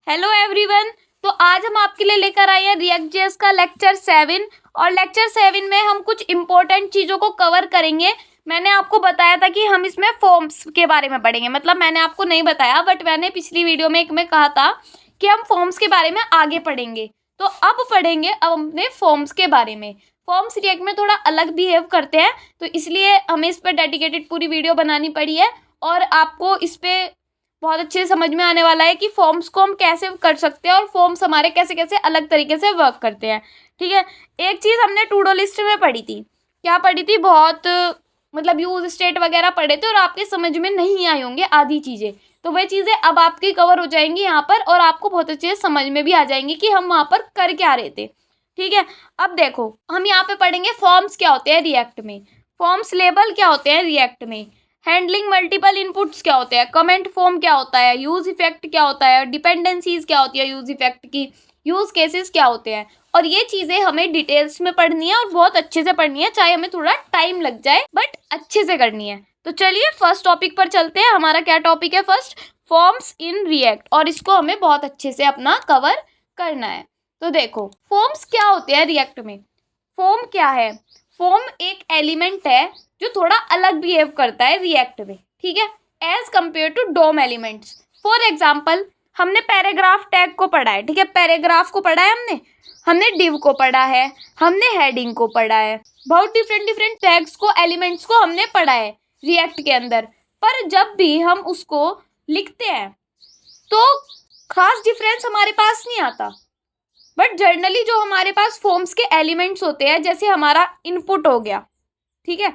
Hello everyone. तो आज हम आपके लिए लेकर आए हैं रिएक्ट जेएस का लेक्चर 7 और लेक्चर 7 में हम कुछ इम्पोर्टेंट चीज़ों को कवर करेंगे। मैंने आपको बताया था कि हम इसमें फॉर्म्स के बारे में पढ़ेंगे, मतलब मैंने आपको नहीं बताया बट मैंने पिछली वीडियो में एक में कहा था कि हम फॉर्म्स के बारे में आगे पढ़ेंगे। तो अब पढ़ेंगे अब अपने फॉर्म्स के बारे में। फॉर्म्स रिएक्ट में थोड़ा अलग बिहेव करते हैं तो इसलिए हमें इस पर डेडिकेटेड पूरी वीडियो बनानी पड़ी है और आपको इस पर बहुत अच्छे से समझ में आने वाला है कि फॉर्म्स को हम कैसे कर सकते हैं और फॉर्म्स हमारे कैसे कैसे अलग तरीके से वर्क करते हैं। ठीक है, एक चीज़ हमने टू डू लिस्ट में पढ़ी थी। क्या पढ़ी थी? बहुत मतलब यूज स्टेट वगैरह पढ़े थे और आपके समझ में नहीं आई होंगे आधी चीज़ें, तो वह चीज़ें अब आपकी कवर हो जाएंगी यहाँ पर और आपको बहुत अच्छे से समझ में भी आ जाएंगी कि हम वहाँ पर कर क्या रहे थे। ठीक है, अब देखो हम यहाँ पे पढ़ेंगे फॉर्म्स क्या होते हैं रिएक्ट में, फॉर्म्स लेबल क्या होते हैं रिएक्ट में, हैंडलिंग मल्टीपल इनपुट्स क्या होते हैं, कमेंट फॉर्म क्या होता है, यूज इफेक्ट क्या होता है, डिपेंडेंसीज क्या होती है यूज इफेक्ट की, यूज केसेस क्या होते हैं। और ये चीज़ें हमें डिटेल्स में पढ़नी है और बहुत अच्छे से पढ़नी है, चाहे हमें थोड़ा टाइम लग जाए बट अच्छे से करनी है। तो चलिए फर्स्ट टॉपिक पर चलते हैं। हमारा क्या टॉपिक है? फर्स्ट, फॉर्म्स इन रिएक्ट, और इसको हमें बहुत अच्छे से अपना कवर करना है। तो देखो फॉर्म्स क्या होते हैं रिएक्ट में। फॉर्म क्या है? फॉर्म एक एलिमेंट है जो थोड़ा अलग बिहेव करता है रिएक्ट में, ठीक है, as compare to DOM elements. For example हमने पैराग्राफ टैग को पढ़ा है, ठीक है, पैराग्राफ को पढ़ा है हमने डिव को पढ़ा है, हमने हेडिंग को पढ़ा है, बहुत डिफरेंट टैग्स को, एलिमेंट्स को हमने पढ़ा है रिएक्ट के अंदर। पर जब भी हम उसको लिखते हैं तो खास डिफरेंस हमारे पास नहीं आता। बट जर्नली जो हमारे पास फॉर्म्स के एलिमेंट्स होते हैं, जैसे हमारा इनपुट हो गया, ठीक है,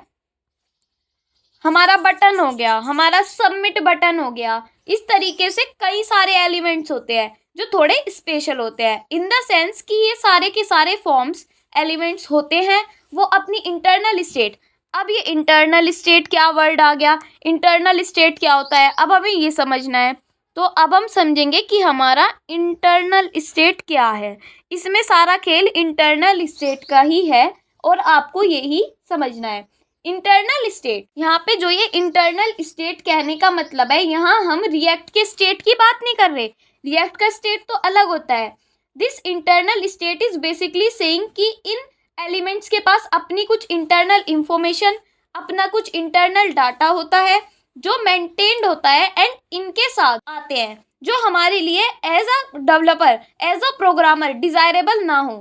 हमारा बटन हो गया, हमारा सबमिट बटन हो गया, इस तरीके से कई सारे एलिमेंट्स होते हैं जो थोड़े स्पेशल होते हैं इन द सेंस कि ये सारे के सारे फॉर्म्स एलिमेंट्स होते हैं वो अपनी इंटरनल स्टेट। अब ये इंटरनल स्टेट क्या वर्ड आ गया, इंटरनल स्टेट क्या होता है, अब हमें ये समझना है। तो अब हम समझेंगे कि हमारा इंटरनल स्टेट क्या है। इसमें सारा खेल इंटरनल स्टेट का ही है और आपको यही समझना है। इंटरनल स्टेट, यहाँ पे जो ये इंटरनल स्टेट कहने का मतलब है, यहाँ हम रिएक्ट के स्टेट की बात नहीं कर रहे, रिएक्ट का स्टेट तो अलग होता है। This internal state is basically saying कि इन एलिमेंट्स के पास अपनी कुछ इंटरनल इंफॉर्मेशन, अपना कुछ इंटरनल डाटा होता है जो मेंटेन्ड होता है एंड इनके साथ आते हैं जो हमारे लिए as a developer, as a programmer desirable ना हो।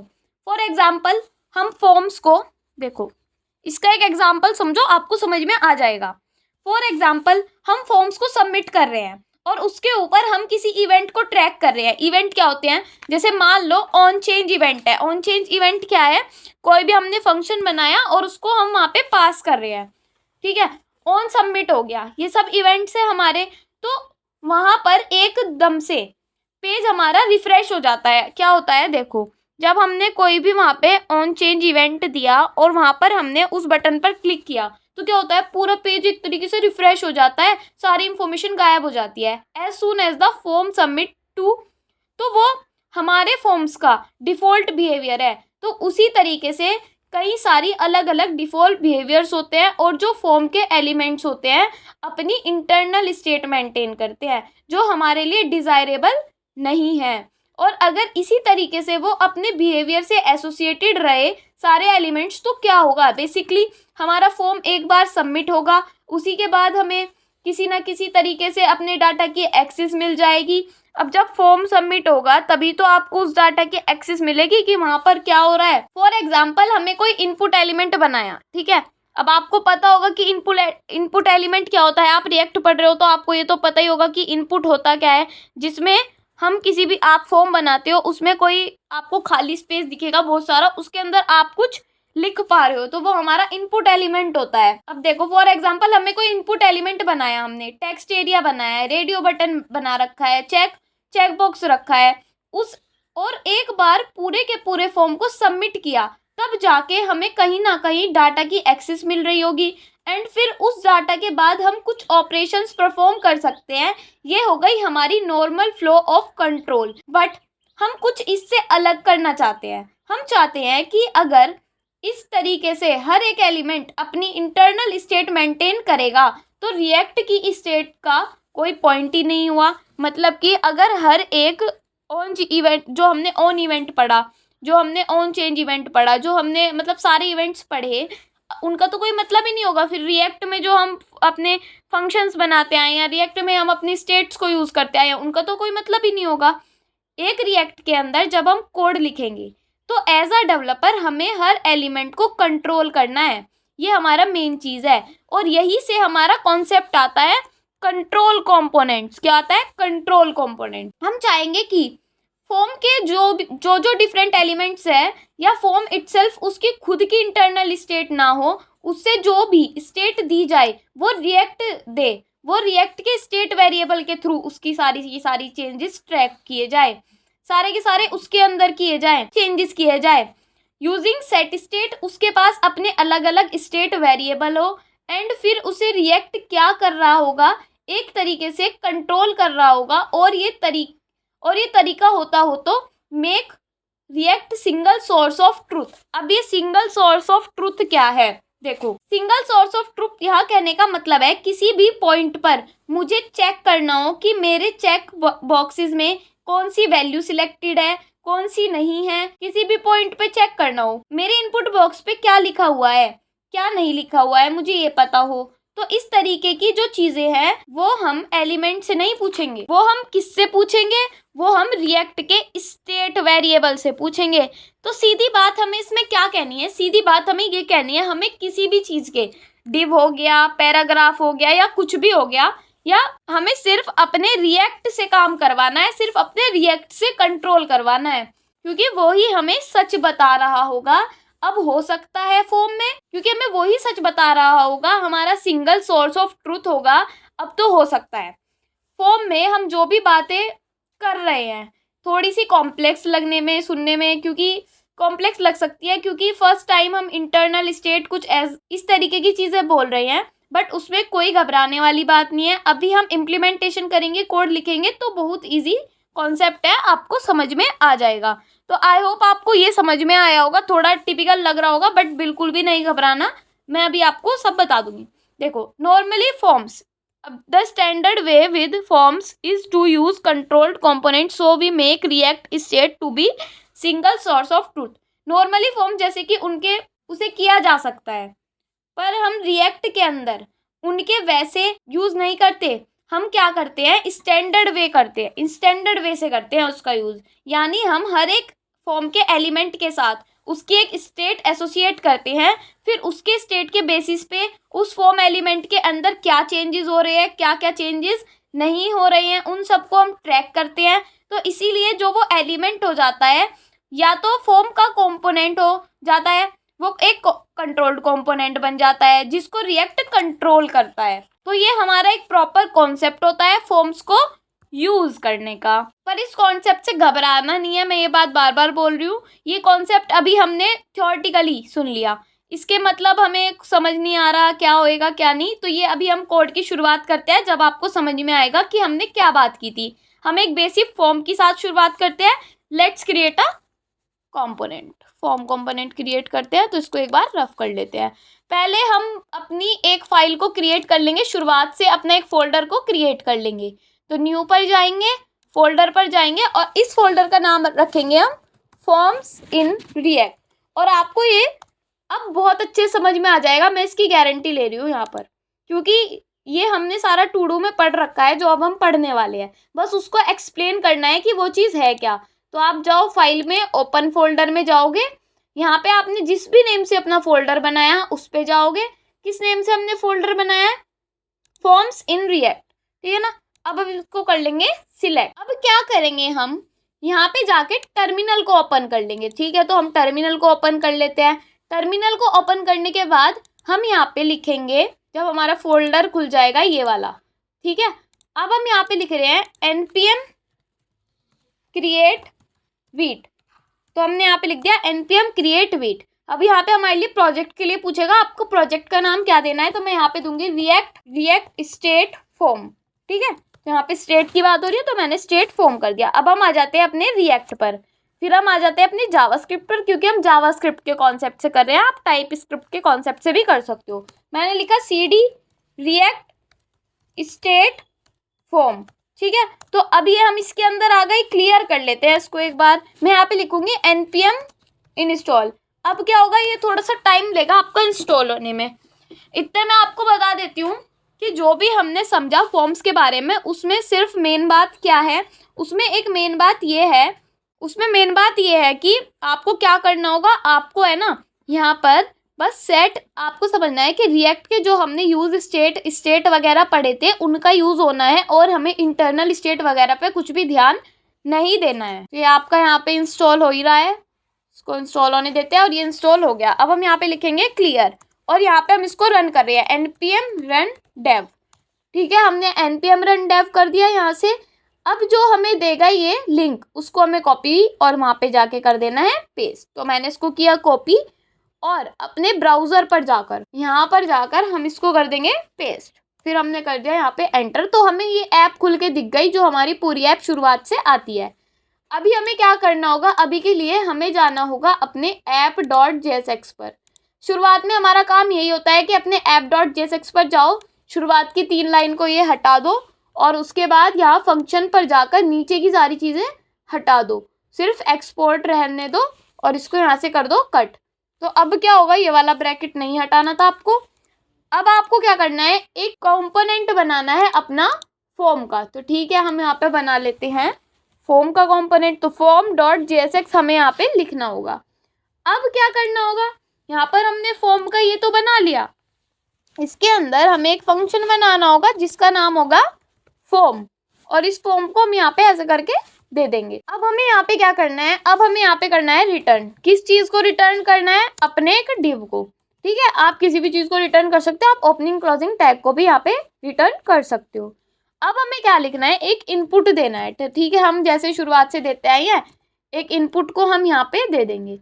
फॉर एग्जाम्पल हम फॉर्म्स को देखो, इसका एक एग्जाम्पल समझो, आपको समझ में आ जाएगा। फॉर एग्जाम्पल हम फॉर्म्स को सबमिट कर रहे हैं और उसके ऊपर हम किसी इवेंट को ट्रैक कर रहे हैं। इवेंट क्या होते हैं? जैसे मान लो ऑन चेंज इवेंट है। ऑन चेंज इवेंट क्या है? कोई भी हमने फंक्शन बनाया और उसको हम वहाँ पे पास कर रहे हैं, ठीक है, ऑन सबमिट हो गया, ये सब इवेंट्स है हमारे। तो वहाँ पर एकदम से पेज हमारा रिफ्रेश हो जाता है। क्या होता है? देखो जब हमने कोई भी वहाँ पे ऑन चेंज इवेंट दिया और वहाँ पर हमने उस बटन पर क्लिक किया तो क्या होता है? पूरा पेज एक तरीके से रिफ्रेश हो जाता है, सारी इंफॉर्मेशन गायब हो जाती है as soon as the form submit to. तो वो हमारे फॉर्म्स का डिफ़ॉल्ट बिहेवियर है। तो उसी तरीके से कई सारी अलग अलग डिफ़ॉल्ट बिहेवियर्स होते हैं और जो फॉर्म के एलिमेंट्स होते हैं अपनी इंटरनल स्टेट मेंटेन करते हैं जो हमारे लिए डिज़ायरेबल नहीं है। और अगर इसी तरीके से वो अपने बिहेवियर से एसोसिएटेड रहे सारे एलिमेंट्स तो क्या होगा? बेसिकली हमारा फॉर्म एक बार सबमिट होगा, उसी के बाद हमें किसी ना किसी तरीके से अपने डाटा की एक्सेस मिल जाएगी। अब जब फॉर्म सबमिट होगा तभी तो आपको उस डाटा की एक्सेस मिलेगी कि वहाँ पर क्या हो रहा है। फॉर एग्जाम्पल हमने कोई इनपुट एलिमेंट बनाया, ठीक है, अब आपको पता होगा कि इनपुट एलिमेंट क्या होता है। आप रिएक्ट पढ़ रहे हो तो आपको ये तो पता ही होगा कि इनपुट होता क्या है, जिसमें हम किसी भी आप फॉर्म बनाते हो उसमें कोई आपको खाली स्पेस दिखेगा बहुत सारा, उसके अंदर आप कुछ लिख पा रहे हो तो वो हमारा इनपुट एलिमेंट होता है। अब देखो फॉर एग्जांपल हमें कोई इनपुट एलिमेंट बनाया, हमने टेक्स्ट एरिया बनाया है, रेडियो बटन बना रखा है, चेक बॉक्स रखा है उस, और एक बार पूरे के पूरे फॉर्म को सबमिट किया तब जाके हमें कहीं ना कहीं डाटा की एक्सेस मिल रही होगी एंड फिर उस डाटा के बाद हम कुछ ऑपरेशंस परफॉर्म कर सकते हैं। ये हो गई हमारी normal flow of control. But हम कुछ इससे अलग करना चाहते हैं। हम चाहते हैं कि अगर इस तरीके से हर एक एलिमेंट अपनी इंटरनल स्टेट मेंटेन करेगा तो रिएक्ट की स्टेट का कोई पॉइंट ही नहीं हुआ। मतलब कि अगर हर एक ऑन इवेंट, जो हमने ऑन इवेंट पढ़ा, जो हमने ऑन चेंज इवेंट पढ़ा, जो हमने मतलब सारे इवेंट्स पढ़े, उनका तो कोई मतलब ही नहीं होगा फिर। रिएक्ट में जो हम अपने फंक्शंस बनाते आए या रिएक्ट में हम अपनी स्टेट्स को यूज़ करते आए हैं, उनका तो कोई मतलब ही नहीं होगा। एक रिएक्ट के अंदर जब हम कोड लिखेंगे तो एज अ डेवलपर हमें हर एलिमेंट को कंट्रोल करना है, ये हमारा मेन चीज़ है। और यही से हमारा कॉन्सेप्ट आता है कंट्रोल कंपोनेंट्स। क्या आता है? Control component. हम चाहेंगे कि फॉर्म के जो डिफरेंट एलिमेंट्स है या फॉर्म इटसेल्फ उसकी खुद की इंटरनल स्टेट ना हो, उससे जो भी स्टेट दी जाए वो रिएक्ट दे, वो रिएक्ट के स्टेट वेरिएबल के थ्रू उसकी सारी की सारी चेंजेस ट्रैक किए जाए, सारे के सारे उसके अंदर किए जाए, चेंजेस किए जाए। यूजिंग सेट स्टेट, उसके पास अपने अलग अलग स्टेट वेरिएबल हो एंड फिर उसे रिएक्ट क्या कर रहा होगा, एक तरीके से कंट्रोल कर रहा होगा। और ये तरीका होता हो तो make react single source of truth. अब ये सिंगल सोर्स ऑफ ट्रूथ क्या है? देखो, सिंगल सोर्स ऑफ ट्रूथ यहाँ कहने का मतलब है किसी भी पॉइंट पर मुझे चेक करना हो कि मेरे चेक बॉक्सेस में कौन सी वैल्यू सिलेक्टेड है, कौन सी नहीं है। किसी भी पॉइंट पे चेक करना हो, मेरे इनपुट बॉक्स पे क्या लिखा हुआ है, क्या नहीं लिखा हुआ है, मुझे ये पता हो। तो इस तरीके की जो चीजें हैं वो हम एलिमेंट से नहीं पूछेंगे, वो हम किससे पूछेंगे? वो हम रिएक्ट के स्टेट वेरिएबल से पूछेंगे। तो सीधी बात हमें इसमें क्या कहनी है? सीधी बात हमें ये कहनी है, हमें किसी भी चीज़ के डिव हो गया, पैराग्राफ हो गया या कुछ भी हो गया, या हमें सिर्फ अपने रिएक्ट से काम करवाना है, सिर्फ अपने रिएक्ट से कंट्रोल करवाना है, क्योंकि वो ही हमें सच बता रहा होगा। अब हो सकता है फॉर्म में, क्योंकि हमें वो ही सच बता रहा होगा, हमारा सिंगल सोर्स ऑफ ट्रूथ होगा। अब तो हो सकता है फॉर्म में हम जो भी बातें कर रहे हैं थोड़ी सी कॉम्प्लेक्स लगने में, सुनने में, क्योंकि कॉम्प्लेक्स लग सकती है क्योंकि फर्स्ट टाइम हम इंटरनल स्टेट कुछ इस तरीके की चीज़ें बोल रहे हैं। बट उसमें कोई घबराने वाली बात नहीं है। अभी हम इम्प्लीमेंटेशन करेंगे, कोड लिखेंगे तो बहुत ईजी कॉन्सेप्ट है, आपको समझ में आ जाएगा। तो आई होप आपको ये समझ में आया होगा। थोड़ा टिपिकल लग रहा होगा बट बिल्कुल भी नहीं घबराना, मैं अभी आपको सब बता दूंगी। देखो, normally forms, the standard way with forms is to use controlled components so we make react state to be single source of truth। normally form जैसे कि उसे किया जा सकता है, पर हम रिएक्ट के अंदर उनके वैसे यूज़ नहीं करते। हम क्या करते हैं? स्टैंडर्ड वे करते हैं, स्टैंडर्ड वे से करते हैं उसका यूज़। यानी हम हर एक फॉर्म के एलिमेंट के साथ उसकी एक स्टेट एसोसिएट करते हैं, फिर उसके स्टेट के बेसिस पे उस फॉर्म एलिमेंट के अंदर क्या चेंजेस हो रहे हैं, क्या क्या चेंजेस नहीं हो रहे हैं, उन सबको हम ट्रैक करते हैं। तो इसीलिए जो वो एलिमेंट हो जाता है, या तो फॉर्म का कंपोनेंट हो जाता है, वो एक कंट्रोल्ड कंपोनेंट बन जाता है जिसको रिएक्ट कंट्रोल करता है। तो ये हमारा एक प्रॉपर कॉन्सेप्ट होता है फॉर्म्स को यूज करने का। पर इस कॉन्सेप्ट से घबराना नहीं है, मैं ये बात बार बार बोल रही हूँ। ये कॉन्सेप्ट अभी हमने थ्योरेटिकली सुन लिया, इसके मतलब हमें समझ नहीं आ रहा क्या होएगा क्या नहीं। तो ये अभी हम कोड की शुरुआत करते हैं, जब आपको समझ में आएगा कि हमने क्या बात की थी। हम एक बेसिक फॉर्म के साथ शुरुआत करते हैं। Let's create a component. Form component create करते हैं, तो इसको एक बार रफ कर लेते हैं। पहले हम अपनी एक फाइल को क्रिएट कर लेंगे, शुरुआत से अपना एक फोल्डर को क्रिएट कर लेंगे। तो न्यू पर जाएंगे, फोल्डर पर जाएंगे और इस फोल्डर का नाम रखेंगे हम फॉर्म्स इन रिएक्ट। और आपको ये अब बहुत अच्छे समझ में आ जाएगा, मैं इसकी गारंटी ले रही हूँ यहाँ पर, क्योंकि ये हमने सारा टू डू में पढ़ रखा है जो अब हम पढ़ने वाले हैं। बस उसको एक्सप्लेन करना है कि वो चीज़ है क्या। तो आप जाओ फाइल में, ओपन फोल्डर में जाओगे, यहाँ पे आपने जिस भी नेम से अपना फोल्डर बनाया उस पे जाओगे। किस नेम से हमने फोल्डर बनाया है? फॉर्म्स इन रिएक्ट, ठीक है ना। अब इसको कर लेंगे सिलेक्ट। अब क्या करेंगे हम, यहाँ पे जाके टर्मिनल को ओपन कर लेंगे, ठीक है। तो हम टर्मिनल को ओपन कर लेते हैं। टर्मिनल को ओपन करने के बाद हम यहाँ पे लिखेंगे, जब हमारा फोल्डर खुल जाएगा ये वाला, ठीक है। अब हम यहाँ पे लिख रहे हैं npm create वीट। तो हमने यहाँ पे लिख दिया npm create वीट। अब यहाँ पे हमारे लिए प्रोजेक्ट के लिए पूछेगा आपको प्रोजेक्ट का नाम क्या देना है, तो मैं यहाँ पे दूंगी रिएक्ट स्टेट फॉर्म, ठीक है। तो यहाँ पे स्टेट की बात हो रही है तो मैंने स्टेट फॉर्म कर दिया। अब हम आ जाते हैं अपने रिएक्ट पर, फिर हम आ जाते हैं अपने जावास्क्रिप्ट पर, क्योंकि हम जावास्क्रिप्ट के कॉन्सेप्ट से कर रहे हैं। आप टाइप स्क्रिप्ट के कॉन्सेप्ट से भी कर सकते हो। मैंने लिखा cd रिएक्ट स्टेट फॉर्म, ठीक है। तो अब ये हम इसके अंदर आ गए, क्लियर कर लेते हैं इसको एक बार। मैं यहाँ पे लिखूंगी npm इंस्टॉल। अब क्या होगा, ये थोड़ा सा टाइम लेगा आपका इंस्टॉल होने में। इतने मैं आपको बता देती हूँ कि जो भी हमने समझा फॉर्म्स के बारे में, उसमें सिर्फ मेन बात क्या है, उसमें मेन बात ये है कि आपको क्या करना होगा। आपको है ना यहाँ पर बस सेट, आपको समझना है कि रिएक्ट के जो हमने यूज स्टेट वगैरह पढ़े थे उनका यूज होना है, और हमें इंटरनल स्टेट वगैरह पे कुछ भी ध्यान नहीं देना है। तो ये आपका यहाँ पे इंस्टॉल हो ही रहा है, इसको इंस्टॉल होने देते हैं, और ये इंस्टॉल हो गया। अब हम यहाँ पे लिखेंगे क्लियर, और यहाँ पे हम इसको रन कर रहे हैं npm run dev। ठीक है, हमने npm run dev कर दिया यहाँ से। अब जो हमें देगा ये लिंक, उसको हमें कॉपी और वहाँ पे जाके कर देना है पेस्ट। तो मैंने इसको किया कॉपी, और अपने ब्राउज़र पर जाकर यहाँ पर जाकर हम इसको कर देंगे पेस्ट। फिर हमने कर दिया यहाँ पे एंटर, तो हमें ये ऐप खुल के दिख गई, जो हमारी पूरी ऐप शुरुआत से आती है। अभी हमें क्या करना होगा, अभी के लिए हमें जाना होगा अपने app.jsx पर। शुरुआत में हमारा काम यही होता है कि अपने app.jsx पर जाओ, शुरुआत की 3 लाइन को ये हटा दो, और उसके बाद यहाँ फंक्शन पर जाकर नीचे की सारी चीज़ें हटा दो, सिर्फ एक्सपोर्ट रहने दो, और इसको यहाँ से कर दो कट। तो अब क्या होगा, ये वाला ब्रैकेट नहीं हटाना था आपको। अब आपको क्या करना है, एक कंपोनेंट बनाना है अपना फॉर्म का। तो ठीक है, हम यहाँ पे बना लेते हैं फॉर्म का कंपोनेंट। तो form.jsx हमें यहाँ पे लिखना होगा। अब क्या करना होगा, यहाँ पर हमने फॉर्म का ये तो बना लिया, इसके अंदर हमें एक फंक्शन बनाना होगा जिसका नाम होगा फॉर्म, और इस फॉर्म को हम यहाँ पे ऐसे करके दे देंगे। अब हमें यहाँ पे क्या करना है, अब हमें यहाँ पे करना है रिटर्न। किस चीज़ को रिटर्न करना है, अपने एक डिव को। ठीक है, आप किसी भी चीज़ को रिटर्न कर सकते हो, आप ओपनिंग क्लोजिंग टैग को भी यहाँ पे रिटर्न कर सकते हो। अब हमें क्या लिखना है, एक इनपुट देना है। ठीक है, हम जैसे शुरुआत से देते आए हैं, एक इनपुट को हम यहाँ पे दे देंगे।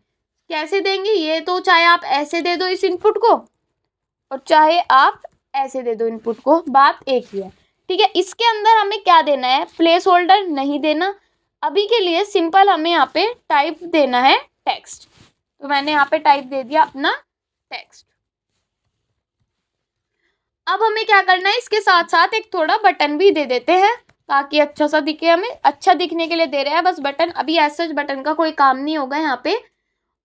कैसे देंगे, ये तो चाहे आप ऐसे दे दो इस इनपुट को, और चाहे आप ऐसे दे दो इनपुट को, बात एक ही है। ठीक है, इसके अंदर हमें क्या देना है, प्लेस होल्डर नहीं देना। अभी के लिए सिंपल हमें यहाँ पे टाइप देना है टेक्स्ट। तो मैंने यहाँ पे टाइप दे दिया अपना टेक्स्ट। अब हमें क्या करना है, इसके साथ साथ एक थोड़ा बटन भी दे देते हैं, ताकि अच्छा सा दिखे। हमें अच्छा दिखने के लिए दे रहे हैं बस बटन, अभी ऐसा बटन का कोई काम नहीं होगा यहाँ पे।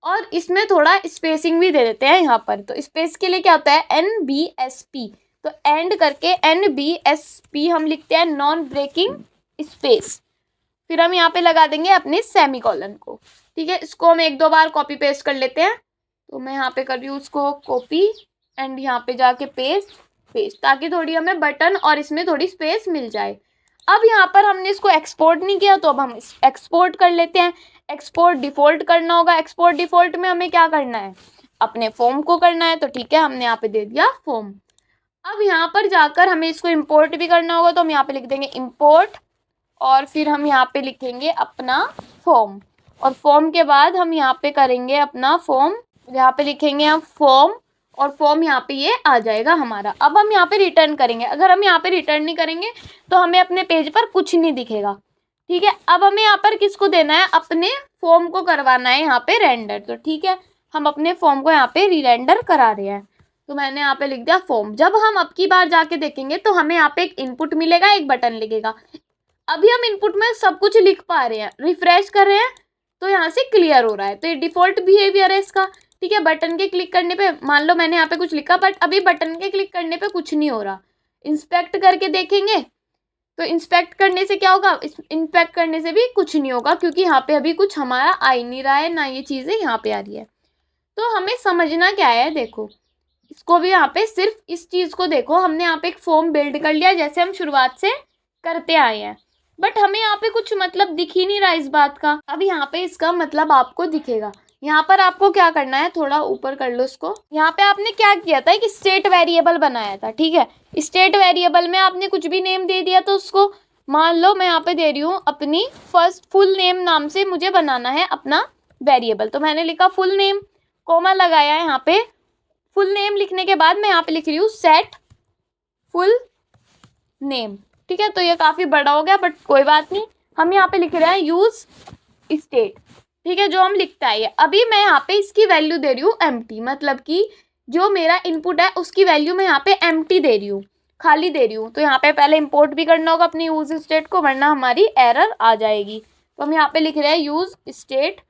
और इसमें थोड़ा स्पेसिंग भी दे देते हैं यहाँ पर। तो स्पेस के लिए क्या होता है, NBSP। तो एंड करके NBSP हम लिखते हैं, नॉन ब्रेकिंग स्पेस। फिर हम यहाँ पे लगा देंगे अपने सेमीकोलन को। ठीक है, इसको हम 1-2 बार कॉपी पेस्ट कर लेते हैं। तो मैं यहाँ पे कर रही हूँ उसको कॉपी, एंड यहाँ पे जाके पेस्ट, ताकि थोड़ी हमें बटन और इसमें थोड़ी स्पेस मिल जाए। अब यहाँ पर हमने इसको एक्सपोर्ट नहीं किया, तो अब हम एक्सपोर्ट कर लेते हैं। एक्सपोर्ट डिफ़ॉल्ट करना होगा। एक्सपोर्ट डिफ़ॉल्ट में हमें क्या करना है, अपने फॉर्म को करना है। तो ठीक है, हमने यहाँ पे दे दिया फॉर्म। अब यहाँ पर जाकर हमें इसको इम्पोर्ट भी करना होगा, तो हम यहाँ पे लिख देंगे इम्पोर्ट, और फिर हम यहाँ पे लिखेंगे अपना फॉर्म, और फॉर्म के बाद हम यहाँ पे करेंगे अपना फॉर्म, यहाँ पे लिखेंगे हम फॉर्म, और फॉर्म यहाँ पे ये आ जाएगा हमारा। अब हम यहाँ पे रिटर्न करेंगे। अगर हम यहाँ पे रिटर्न नहीं करेंगे तो हमें अपने पेज पर कुछ नहीं दिखेगा। ठीक है, अब हमें यहाँ पर किसको देना है, अपने फॉर्म को करवाना है यहाँ पे रेंडर। तो ठीक है, हम अपने फॉर्म को यहाँ पे रीरेंडर करा रहे हैं। तो मैंने यहाँ पे लिख दिया फॉर्म। जब हम अब की बार जाके देखेंगे तो हमें यहाँ पे एक इनपुट मिलेगा, एक बटन लिखेगा। अभी हम इनपुट में सब कुछ लिख पा रहे हैं, रिफ्रेश कर रहे हैं तो यहाँ से क्लियर हो रहा है। तो ये डिफ़ॉल्ट बिहेवियर है इसका। ठीक है, बटन के क्लिक करने पे, मान लो मैंने यहाँ पे कुछ लिखा, बट अभी बटन के क्लिक करने पे कुछ नहीं हो रहा। इंस्पेक्ट करके देखेंगे, तो इंस्पेक्ट करने से क्या होगा, इंस्पेक्ट करने से भी कुछ नहीं होगा, क्योंकि यहाँ पे अभी कुछ हमारा आ ही नहीं रहा है, ना ये चीज़ें यहाँ पे आ रही है। तो हमें समझना क्या है, देखो इसको भी यहाँ पे सिर्फ इस चीज़ को देखो, हमने यहाँ पे एक फॉर्म बिल्ड कर लिया जैसे हम शुरुआत से करते आए हैं, बट हमें यहाँ पे कुछ मतलब दिख ही नहीं रहा इस बात का। अब यहाँ पे इसका मतलब आपको दिखेगा। यहाँ पर आपको क्या करना है, थोड़ा ऊपर कर लो इसको। यहाँ पे आपने क्या किया था, कि स्टेट वेरिएबल बनाया था। ठीक है, स्टेट वेरिएबल में आपने कुछ भी नेम दे दिया। तो उसको मान लो मैं यहाँ पे दे रही हूँ अपनी फर्स्ट फुल नेम नाम से मुझे बनाना है अपना वेरिएबल। तो मैंने लिखा फुल नेम, कोमा लगाया है यहाँ पे। फुल नेम लिखने के बाद मैं यहाँ पे लिख रही हूँ सेट फुल नेम। ठीक है, तो ये काफ़ी बड़ा हो गया, बट कोई बात नहीं, हम यहाँ पे लिख रहे हैं यूज़ स्टेट। ठीक है, जो हम लिखता है। अभी मैं यहाँ पे इसकी वैल्यू दे रही हूँ एम्प्टी, मतलब कि जो मेरा इनपुट है उसकी वैल्यू मैं यहाँ पे एम्प्टी दे रही हूँ। खाली दे रही हूँ। तो यहाँ पे पहले इंपोर्ट भी करना होगा अपनी यूज स्टेट को, वरना हमारी एरर आ जाएगी। तो हम यहाँ पे लिख रहे हैं यूज स्टेट,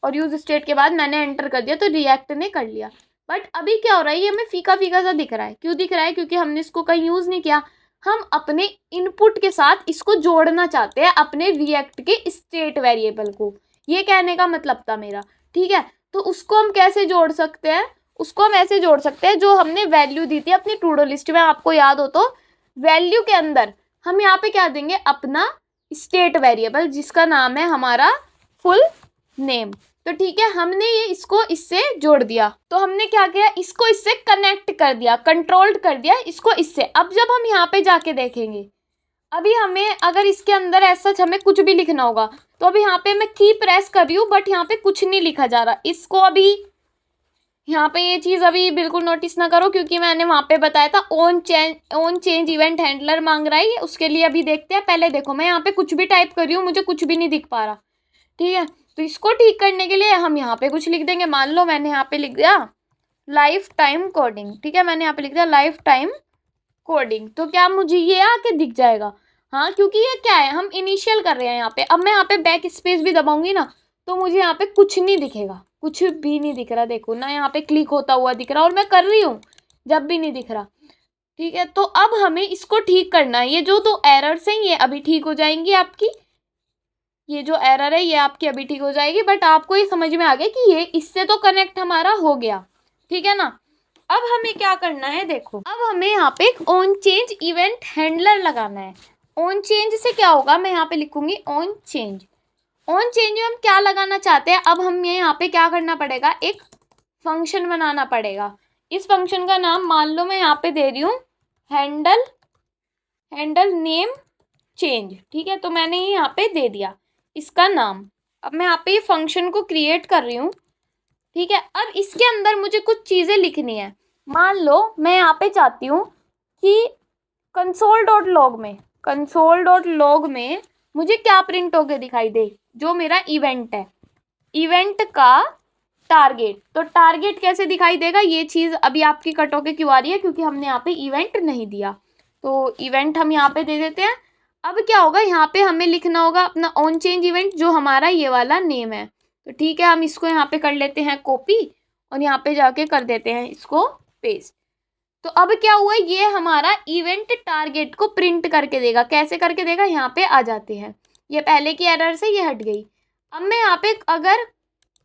और यूज स्टेट के बाद मैंने एंटर कर दिया तो रिएक्ट ने कर लिया। बट अभी क्या हो रहा है, ये हमें फीका फीका सा दिख रहा है। क्यों दिख रहा है? क्योंकि हमने इसको कहीं यूज़ नहीं किया। हम अपने इनपुट के साथ इसको जोड़ना चाहते हैं, अपने रिएक्ट के स्टेट वेरिएबल को। ये कहने का मतलब था मेरा, ठीक है। तो उसको हम कैसे जोड़ सकते हैं? उसको हम ऐसे जोड़ सकते हैं, जो हमने वैल्यू दी थी अपनी टू डू लिस्ट में, आपको याद हो तो वैल्यू के अंदर हम यहाँ पे क्या देंगे, अपना स्टेट वेरिएबल, जिसका नाम है हमारा फुल नेम। तो ठीक है, हमने ये इसको इससे जोड़ दिया। तो हमने क्या किया, इसको इससे कनेक्ट कर दिया, कंट्रोल्ड कर दिया इसको इससे। अब जब हम यहाँ पे जाके देखेंगे, अभी हमें अगर इसके अंदर ऐसा हमें कुछ भी लिखना होगा, तो अभी यहाँ पे मैं की प्रेस कर रही हूँ, बट यहाँ पे कुछ नहीं लिखा जा रहा। इसको अभी यहाँ पे ये चीज़ अभी बिल्कुल नोटिस ना करो, क्योंकि मैंने वहाँ पे बताया था ऑन चेंज इवेंट हैंडलर मांग रहा है, उसके लिए अभी देखते हैं। पहले देखो, मैं यहाँ पे कुछ भी टाइप कर रही हूँ, मुझे कुछ भी नहीं दिख पा रहा, ठीक है। तो इसको ठीक करने के लिए हम यहाँ पे कुछ लिख देंगे। मान लो मैंने यहाँ पे लिख दिया लाइफ टाइम कोडिंग, ठीक है, मैंने यहाँ पे लिख दिया लाइफ टाइम कोडिंग। तो क्या मुझे ये आके दिख जाएगा? हाँ, क्योंकि ये क्या है, हम इनिशियल कर रहे हैं यहाँ पे। अब मैं यहाँ पे बैक स्पेस भी दबाऊंगी ना, तो मुझे यहाँ पे कुछ नहीं दिखेगा, कुछ भी नहीं दिख रहा। देखो ना, यहाँ पे क्लिक होता हुआ दिख रहा, और मैं कर रही हूँ जब भी नहीं दिख रहा, ठीक है। तो अब हमें इसको ठीक करना है। ये जो दो एरर्स हैं ये अभी ठीक हो जाएंगी आपकी, ये जो एरर है ये आपकी अभी ठीक हो जाएगी। बट आपको ये समझ में आ गया कि ये इससे तो कनेक्ट हमारा हो गया, ठीक है ना। अब हमें क्या करना है, देखो, अब हमें यहाँ पे एक ऑन चेंज इवेंट हैंडलर लगाना है। ऑन चेंज से क्या होगा, मैं यहाँ पे लिखूंगी ऑन चेंज। ऑन चेंज में हम क्या लगाना चाहते हैं, अब हमें यहाँ पे क्या करना पड़ेगा, एक फंक्शन बनाना पड़ेगा। इस फंक्शन का नाम मान लो मैं यहाँ पे दे रही हूँ हैंडल नेम चेंज, ठीक है। तो मैंने ये यहाँ पे दे दिया इसका नाम। अब मैं यहाँ पे ये फंक्शन को क्रिएट कर रही हूँ, ठीक है। अब इसके अंदर मुझे कुछ चीज़ें लिखनी है। मान लो मैं यहाँ पे चाहती हूँ कि console.log में मुझे क्या प्रिंट होके दिखाई दे, जो मेरा इवेंट है, इवेंट का टारगेट। तो टारगेट कैसे दिखाई देगा, ये चीज़ अभी आपकी कट होके क्यों आ रही है, क्योंकि हमने यहाँ पे इवेंट नहीं दिया। तो इवेंट हम यहाँ पे दे देते हैं। अब क्या होगा, यहाँ पे हमें लिखना होगा अपना ऑन चेंज इवेंट, जो हमारा ये वाला नेम है। तो ठीक है, हम इसको यहाँ पे कर लेते हैं कॉपी, और यहाँ पे जाके कर देते हैं इसको पेस्ट। तो अब क्या हुआ, ये हमारा इवेंट टारगेट को प्रिंट करके देगा। कैसे करके देगा, यहाँ पे आ जाते हैं। ये पहले की एरर से ये हट गई। अब मैं यहाँ पे अगर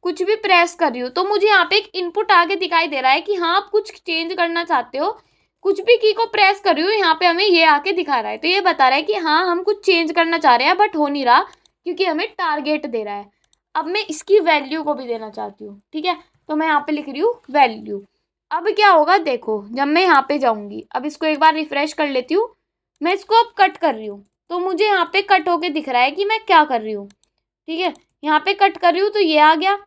कुछ भी प्रेस कर रही हूँ, तो मुझे यहाँ पे एक इनपुट आगे दिखाई दे रहा है कि हाँ आप कुछ चेंज करना चाहते हो। कुछ भी की को प्रेस कर रही हूँ, यहाँ पे हमें ये आके दिखा रहा है। तो ये बता रहा है कि हाँ हम कुछ चेंज करना चाह रहे हैं, बट हो नहीं रहा, क्योंकि हमें टारगेट दे रहा है। अब मैं इसकी वैल्यू को भी देना चाहती हूँ, ठीक है। तो मैं यहाँ पे लिख रही हूँ वैल्यू। अब क्या होगा, देखो, जब मैं यहाँ पे जाऊँगी, अब इसको एक बार रिफ्रेश कर लेती हूँ, मैं इसको अब कट कर रही हूँ, तो मुझे यहाँ पे कट होके दिख रहा है कि मैं क्या कर रही हूँ, ठीक है। यहाँ पे कट कर रही हूँ तो ये आ गया।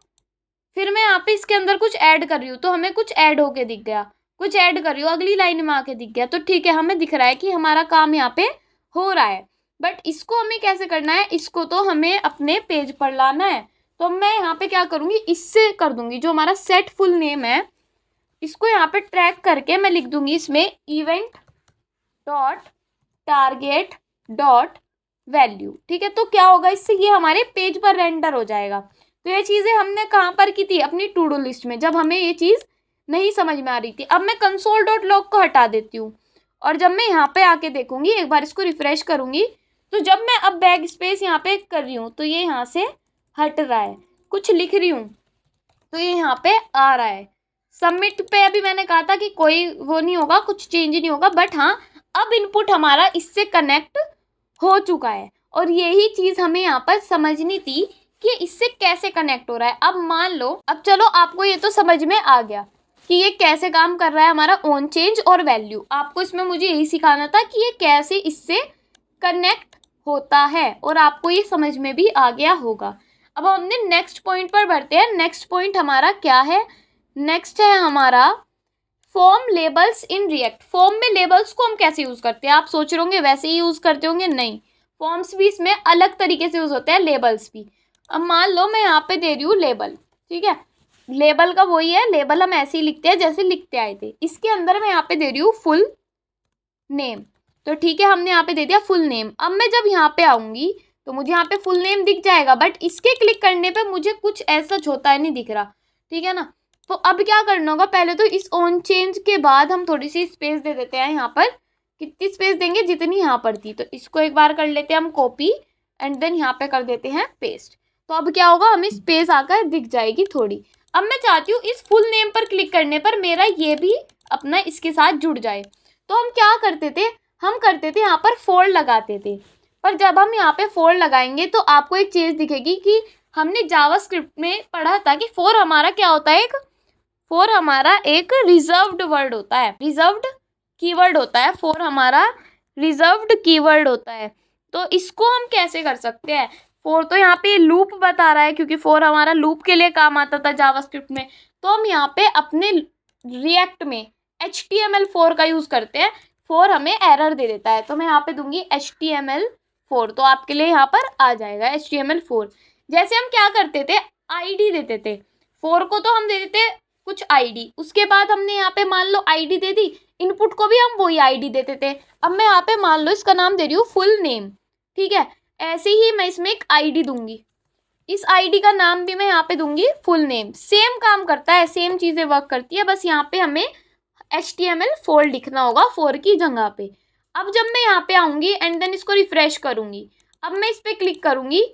फिर मैं यहाँ पे इसके अंदर कुछ ऐड कर रही हूँ, तो हमें कुछ ऐड होके दिख गया। कुछ ऐड कर रही हूँ, अगली लाइन में आके दिख गया। तो ठीक है, हमें दिख रहा है कि हमारा काम यहाँ पे हो रहा है। बट इसको हमें कैसे करना है, इसको तो हमें अपने पेज पर लाना है। तो मैं यहाँ पे क्या करूँगी, इससे कर दूँगी, जो हमारा सेट फुल नेम है, इसको यहाँ पे ट्रैक करके मैं लिख दूँगी इसमें event dot target dot value, ठीक है। तो क्या होगा, इससे ये हमारे पेज पर रेंडर हो जाएगा। तो ये चीज़ें हमने कहाँ पर की थी, अपनी टू डू लिस्ट में, जब हमें ये चीज़ नहीं समझ में आ रही थी। अब मैं console.log को हटा देती हूँ, और जब मैं यहाँ पे आके देखूँगी, एक बार इसको रिफ्रेश करूँगी, तो जब मैं अब बैक स्पेस यहाँ पे कर रही हूँ, तो ये यहाँ से हट रहा है। कुछ लिख रही हूँ तो ये यहाँ पे आ रहा है। सबमिट पे अभी मैंने कहा था कि कोई वो नहीं होगा, कुछ चेंज नहीं होगा, बट हाँ अब इनपुट हमारा इससे कनेक्ट हो चुका है। और यही चीज़ हमें यहाँ पर समझनी थी कि इससे कैसे कनेक्ट हो रहा है। अब मान लो, अब चलो आपको ये तो समझ में आ गया कि ये कैसे काम कर रहा है हमारा ऑन चेंज और वैल्यू। आपको इसमें मुझे यही सिखाना था कि ये कैसे इससे कनेक्ट होता है, और आपको ये समझ में भी आ गया होगा। अब हमने नेक्स्ट पॉइंट पर बढ़ते हैं। नेक्स्ट पॉइंट हमारा क्या है, नेक्स्ट है हमारा form labels in React. Form में लेबल्स को हम कैसे यूज़ करते हैं, आप सोच रहे होंगे वैसे ही यूज़ करते होंगे, नहीं, फॉर्म्स भी इसमें अलग तरीके से यूज़ होते हैं, लेबल्स भी। अब मान लो मैं यहाँ पे दे रही हूँ लेबल, ठीक है, लेबल का वही है, लेबल हम ऐसे ही लिखते हैं जैसे लिखते आए थे। इसके अंदर मैं यहाँ पे दे रही हूँ फुल नेम। तो ठीक है, हमने यहाँ पे दे दिया फुल नेम। अब मैं जब यहाँ पे आऊँगी तो मुझे यहाँ पे फुल नेम दिख जाएगा, बट इसके क्लिक करने पे मुझे कुछ ऐसा होता है नहीं दिख रहा, ठीक है ना। तो अब क्या करना होगा, पहले तो इस ऑन चेंज के बाद हम थोड़ी सी स्पेस दे देते हैं यहाँ पर। कितनी स्पेस देंगे, जितनी यहाँ पर थी। तो इसको एक बार कर लेते हैं हम कॉपी, एंड देन यहाँ पे कर देते हैं पेस्ट। तो अब क्या होगा, हमें स्पेस आकर दिख जाएगी थोड़ी। अब मैं चाहती हूँ इस फुल नेम पर क्लिक करने पर मेरा ये भी अपना इसके साथ जुड़ जाए। तो हम क्या करते थे, हम करते थे यहाँ पर फोल्ड लगाते थे। पर जब हम यहाँ पे फोल्ड लगाएंगे तो आपको एक चीज़ दिखेगी कि हमने जावास्क्रिप्ट में पढ़ा था कि फोर हमारा क्या होता है, फोर हमारा एक रिजर्व्ड वर्ड होता है, रिजर्व्ड कीवर्ड होता है। फोर हमारा रिजर्व्ड कीवर्ड होता है। तो इसको हम कैसे कर सकते हैं, फोर तो यहाँ पे लूप बता रहा है, क्योंकि फोर हमारा लूप के लिए काम आता था जावास्क्रिप्ट में। तो हम यहाँ पे अपने रिएक्ट में HTML4 का यूज़ करते हैं। फोर हमें एरर दे देता है, तो मैं यहाँ पे दूंगी HTML4, तो आपके लिए यहाँ पर आ जाएगा HTML4। जैसे हम क्या करते थे, ID देते थे। फोर को तो हम दे देते कुछ ID, उसके बाद हमने यहाँ पे मान लो ID दे दी, इनपुट को भी हम वही ID देते थे। अब मैं यहाँ पे मान लो इसका नाम दे रही हूँ फुल नेम, ठीक है। ऐसे ही मैं इसमें एक ID दूंगी, इस ID का नाम भी मैं यहाँ पे दूंगी फुल नेम। सेम काम करता है, सेम चीज़ें वर्क करती है, बस यहाँ पे हमें HTML4 लिखना होगा 4 की जगह पे। अब जब मैं यहाँ पे आऊँगी एंड देन इसको रिफ्रेश करूँगी, अब मैं इस पर क्लिक करूँगी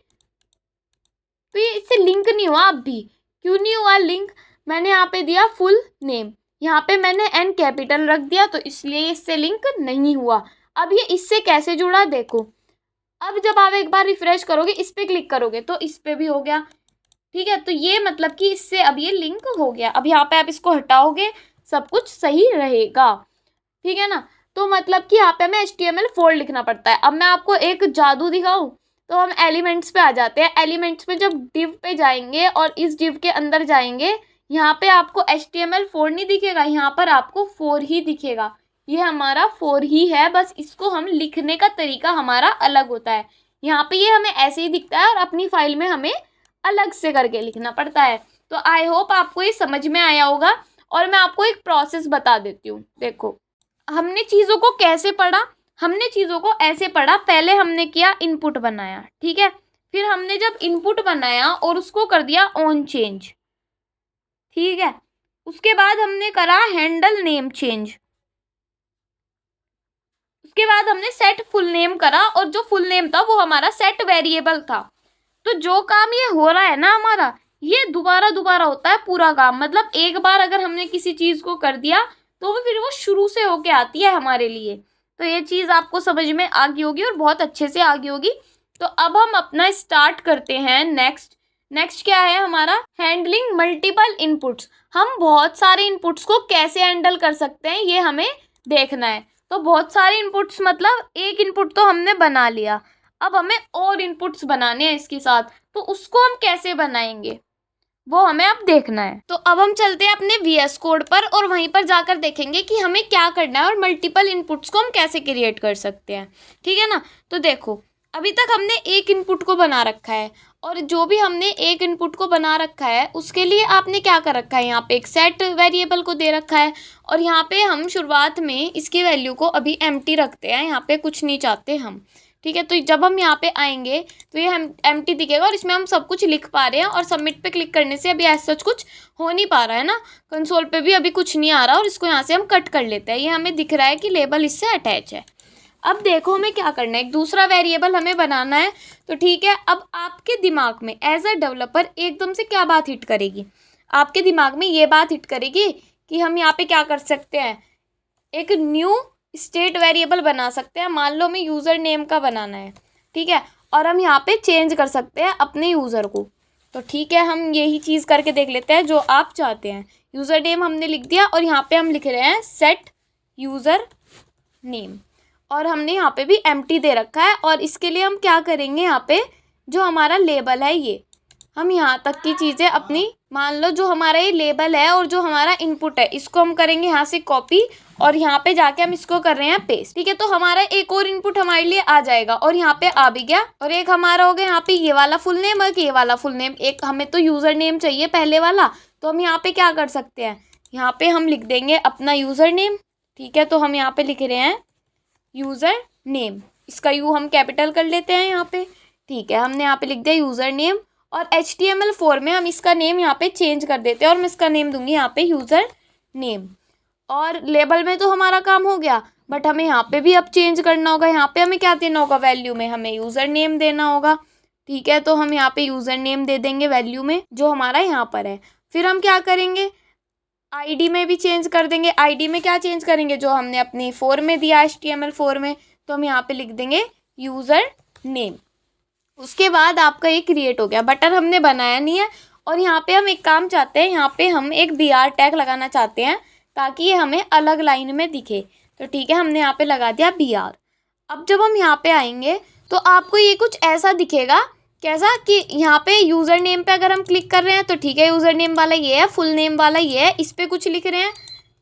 तो ये इससे लिंक नहीं हुआ। अब भी क्यों नहीं हुआ लिंक, मैंने यहाँ पे दिया फुल नेम, यहाँ पे मैंने N कैपिटल रख दिया, तो इसलिए इससे लिंक नहीं हुआ। अब ये इससे कैसे जुड़ा देखो, अब जब आप एक बार रिफ्रेश करोगे, इस पर क्लिक करोगे तो इस पर भी हो गया, ठीक है। तो ये मतलब कि इससे अब ये लिंक हो गया। अब यहाँ पे आप इसको हटाओगे, सब कुछ सही रहेगा, ठीक है ना। तो मतलब कि यहाँ पे हमें HTML4 लिखना पड़ता है। अब मैं आपको एक जादू दिखाऊं, तो हम एलिमेंट्स पे आ जाते हैं। एलिमेंट्स पे जब डिव पे जाएंगे और इस डिव के अंदर जाएंगे, यहाँ पे आपको HTML4 नहीं दिखेगा, यहाँ पर आपको 4 ही दिखेगा। ये हमारा 4 ही है, बस इसको हम लिखने का तरीका हमारा अलग होता है। यहाँ पे ये हमें ऐसे ही दिखता है और अपनी फाइल में हमें अलग से करके लिखना पड़ता है। तो आई होप आपको ये समझ में आया होगा। और मैं आपको एक प्रोसेस बता देती हूँ। देखो, हमने चीज़ों को कैसे पढ़ा, हमने चीज़ों को ऐसे पढ़ा। पहले हमने किया इनपुट बनाया, ठीक है। फिर हमने जब इनपुट बनाया और उसको कर दिया ऑन चेंज, ठीक है। उसके बाद हमने करा हैंडल नेम चेंज, उसके बाद हमने सेट फुल नेम करा, और जो फुल नेम था वो हमारा सेट वेरिएबल था। तो जो काम ये हो रहा है ना हमारा, ये दोबारा दोबारा होता है पूरा काम। मतलब एक बार अगर हमने किसी चीज़ को कर दिया तो फिर वो शुरू से होके आती है हमारे लिए। तो ये चीज़ आपको समझ में आ गई होगी और बहुत अच्छे से आ गई होगी। तो अब हम अपना स्टार्ट करते हैं नेक्स्ट क्या है हमारा, हैंडलिंग मल्टीपल इनपुट्स। हम बहुत सारे इनपुट्स को कैसे हैंडल कर सकते हैं ये हमें देखना है। तो बहुत सारे इनपुट्स मतलब एक इनपुट तो हमने बना लिया, अब हमें और इनपुट्स बनाने हैं इसके साथ। तो उसको हम कैसे बनाएंगे वो हमें अब देखना है। तो अब हम चलते हैं अपने VS कोड पर और वहीं पर जाकर देखेंगे कि हमें क्या करना है और मल्टीपल इनपुट्स को हम कैसे क्रिएट कर सकते हैं, ठीक है ना। तो देखो, अभी तक हमने एक इनपुट को बना रखा है, और जो भी हमने एक इनपुट को बना रखा है उसके लिए आपने क्या कर रखा है, यहाँ पे एक सेट वेरिएबल को दे रखा है। और यहाँ पे हम शुरुआत में इसकी वैल्यू को अभी एम्प्टी रखते हैं, यहाँ पे कुछ नहीं चाहते हम, ठीक है। तो जब हम यहाँ पे आएंगे तो ये हम एम्प्टी दिखेगा और इसमें हम सब कुछ लिख पा रहे हैं। और सबमिट पे क्लिक करने से अभी ऐसा कुछ हो नहीं पा रहा है ना, कंसोल पे भी अभी कुछ नहीं आ रहा। और इसको यहाँ से हम कट कर लेते हैं, ये हमें दिख रहा है कि लेबल इससे अटैच है। अब देखो हमें क्या करना है, एक दूसरा वेरिएबल हमें बनाना है। तो ठीक है, अब आपके दिमाग में एज अ डेवलपर एकदम से क्या बात हिट करेगी, आपके दिमाग में ये बात हिट करेगी कि हम यहाँ पे क्या कर सकते हैं, एक न्यू स्टेट वेरिएबल बना सकते हैं। मान लो हमें यूज़र नेम का बनाना है, ठीक है, और हम यहाँ पे चेंज कर सकते हैं अपने यूज़र को। तो ठीक है, हम यही चीज़ करके देख लेते हैं जो आप चाहते हैं। यूज़र नेम हमने लिख दिया और यहाँ पे हम लिख रहे हैं सेट यूज़र नेम, और हमने यहाँ पे भी एम्प्टी दे रखा है। और इसके लिए हम क्या करेंगे, यहाँ पे जो हमारा लेबल है ये हम यहाँ तक की चीज़ें अपनी, मान लो जो हमारा ये लेबल है और जो हमारा इनपुट है इसको हम करेंगे यहाँ से कॉपी, और यहाँ पे जाके हम इसको कर रहे हैं पेस्ट, ठीक है। तो हमारा एक और इनपुट हमारे लिए आ जाएगा और यहाँ पे आ भी गया। और एक हमारा हो गया यहाँ पे ये वाला फुल नेम और ये वाला फुल नेम। एक हमें तो यूज़र नेम चाहिए पहले वाला, तो हम यहाँ पे क्या कर सकते हैं, यहाँ पे हम लिख देंगे अपना यूज़र नेम, ठीक है। तो हम यहाँ पे लिख रहे हैं यूज़र नेम, इसका यू हम कैपिटल कर लेते हैं यहाँ पे, ठीक है। हमने यहाँ पे लिख दिया यूज़र नेम, और HTML4 में हम इसका नेम यहाँ पे चेंज कर देते हैं, और मैं इसका नेम दूंगी यहाँ पे यूज़र नेम। और लेबल में तो हमारा काम हो गया, बट हमें यहाँ पे भी अब चेंज करना होगा। यहाँ पे हमें क्या देना होगा, वैल्यू में हमें यूज़र नेम देना होगा, ठीक है। तो हम यहाँ पे यूज़र नेम दे देंगे वैल्यू में, जो हमारा यहाँ पर है। फिर हम क्या करेंगे, ID में भी चेंज कर देंगे। ID में क्या चेंज करेंगे, जो हमने अपनी 4 में दिया HTML4 में, तो हम यहाँ पे लिख देंगे यूज़र नेम। उसके बाद आपका ये क्रिएट हो गया। बटन हमने बनाया नहीं है, और यहाँ पे हम एक काम चाहते हैं, यहाँ पे हम एक BR टैग लगाना चाहते हैं ताकि ये हमें अलग लाइन में दिखे। तो ठीक है, हमने यहाँ पे लगा दिया BR। अब जब हम यहाँ पे आएंगे तो आपको ये कुछ ऐसा दिखेगा, कैसा कि यहाँ पे यूज़र नेम पे अगर हम क्लिक कर रहे हैं तो ठीक है, यूज़र नेम वाला ये है, फुल नेम वाला ये है, इस पर कुछ लिख रहे हैं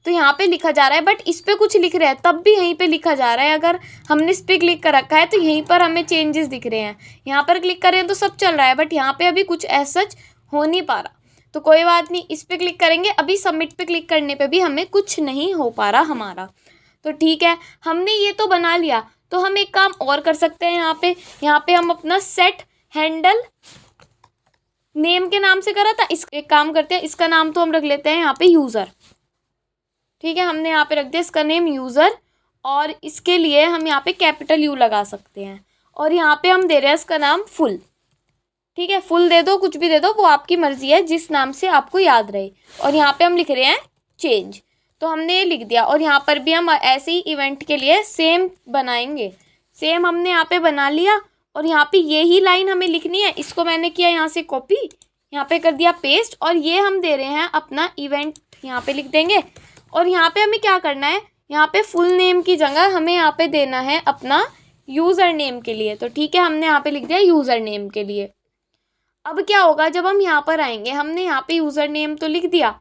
तो यहाँ पे लिखा जा रहा है, बट इस पर कुछ लिख रहे हैं तब भी यहीं पे लिखा जा रहा है। अगर हमने इस पर क्लिक कर रखा है तो यहीं पर हमें चेंजेस दिख रहे हैं। यहाँ पर क्लिक कर रहे हैं तो सब चल रहा है, बट यहाँ पे अभी कुछ ऐसा हो नहीं पा रहा। तो कोई बात नहीं, इस पर क्लिक करेंगे, अभी सबमिट पे क्लिक करने पे भी हमें कुछ नहीं हो पा रहा हमारा। तो ठीक है, हमने ये तो बना लिया, तो हम एक काम और कर सकते हैं। यहाँ पे हम अपना सेट हैंडल नेम के नाम से करा था, इस एक काम करते हैं, इसका नाम तो हम रख लेते हैं यहाँ पे यूज़र, ठीक है। हमने यहाँ पे रख दिया इसका नेम यूज़र, और इसके लिए हम यहाँ पे कैपिटल U लगा सकते हैं, और यहाँ पे हम दे रहे हैं इसका नाम फुल, ठीक है। फुल दे दो, कुछ भी दे दो, वो आपकी मर्जी है, जिस नाम से आपको याद रहे। और यहाँ पे हम लिख रहे हैं चेंज, तो हमने ये लिख दिया। और यहाँ पर भी हम ऐसे ही इवेंट के लिए सेम बनाएंगे, सेम हमने यहाँ पे बना लिया। और यहाँ पे ये ही लाइन हमें लिखनी है, इसको मैंने किया यहाँ से कॉपी, यहाँ पे कर दिया पेस्ट, और ये हम दे रहे हैं अपना इवेंट, यहाँ पे लिख देंगे। और यहाँ पे हमें क्या करना है, यहाँ पे फुल नेम की जगह हमें यहाँ पे देना है अपना यूज़र नेम के लिए। तो ठीक है, हमने यहाँ पे लिख दिया यूज़र नेम के लिए। अब क्या होगा, जब हम यहाँ पर आएंगे, हमने यहाँ पे यूज़र नेम तो लिख दिया,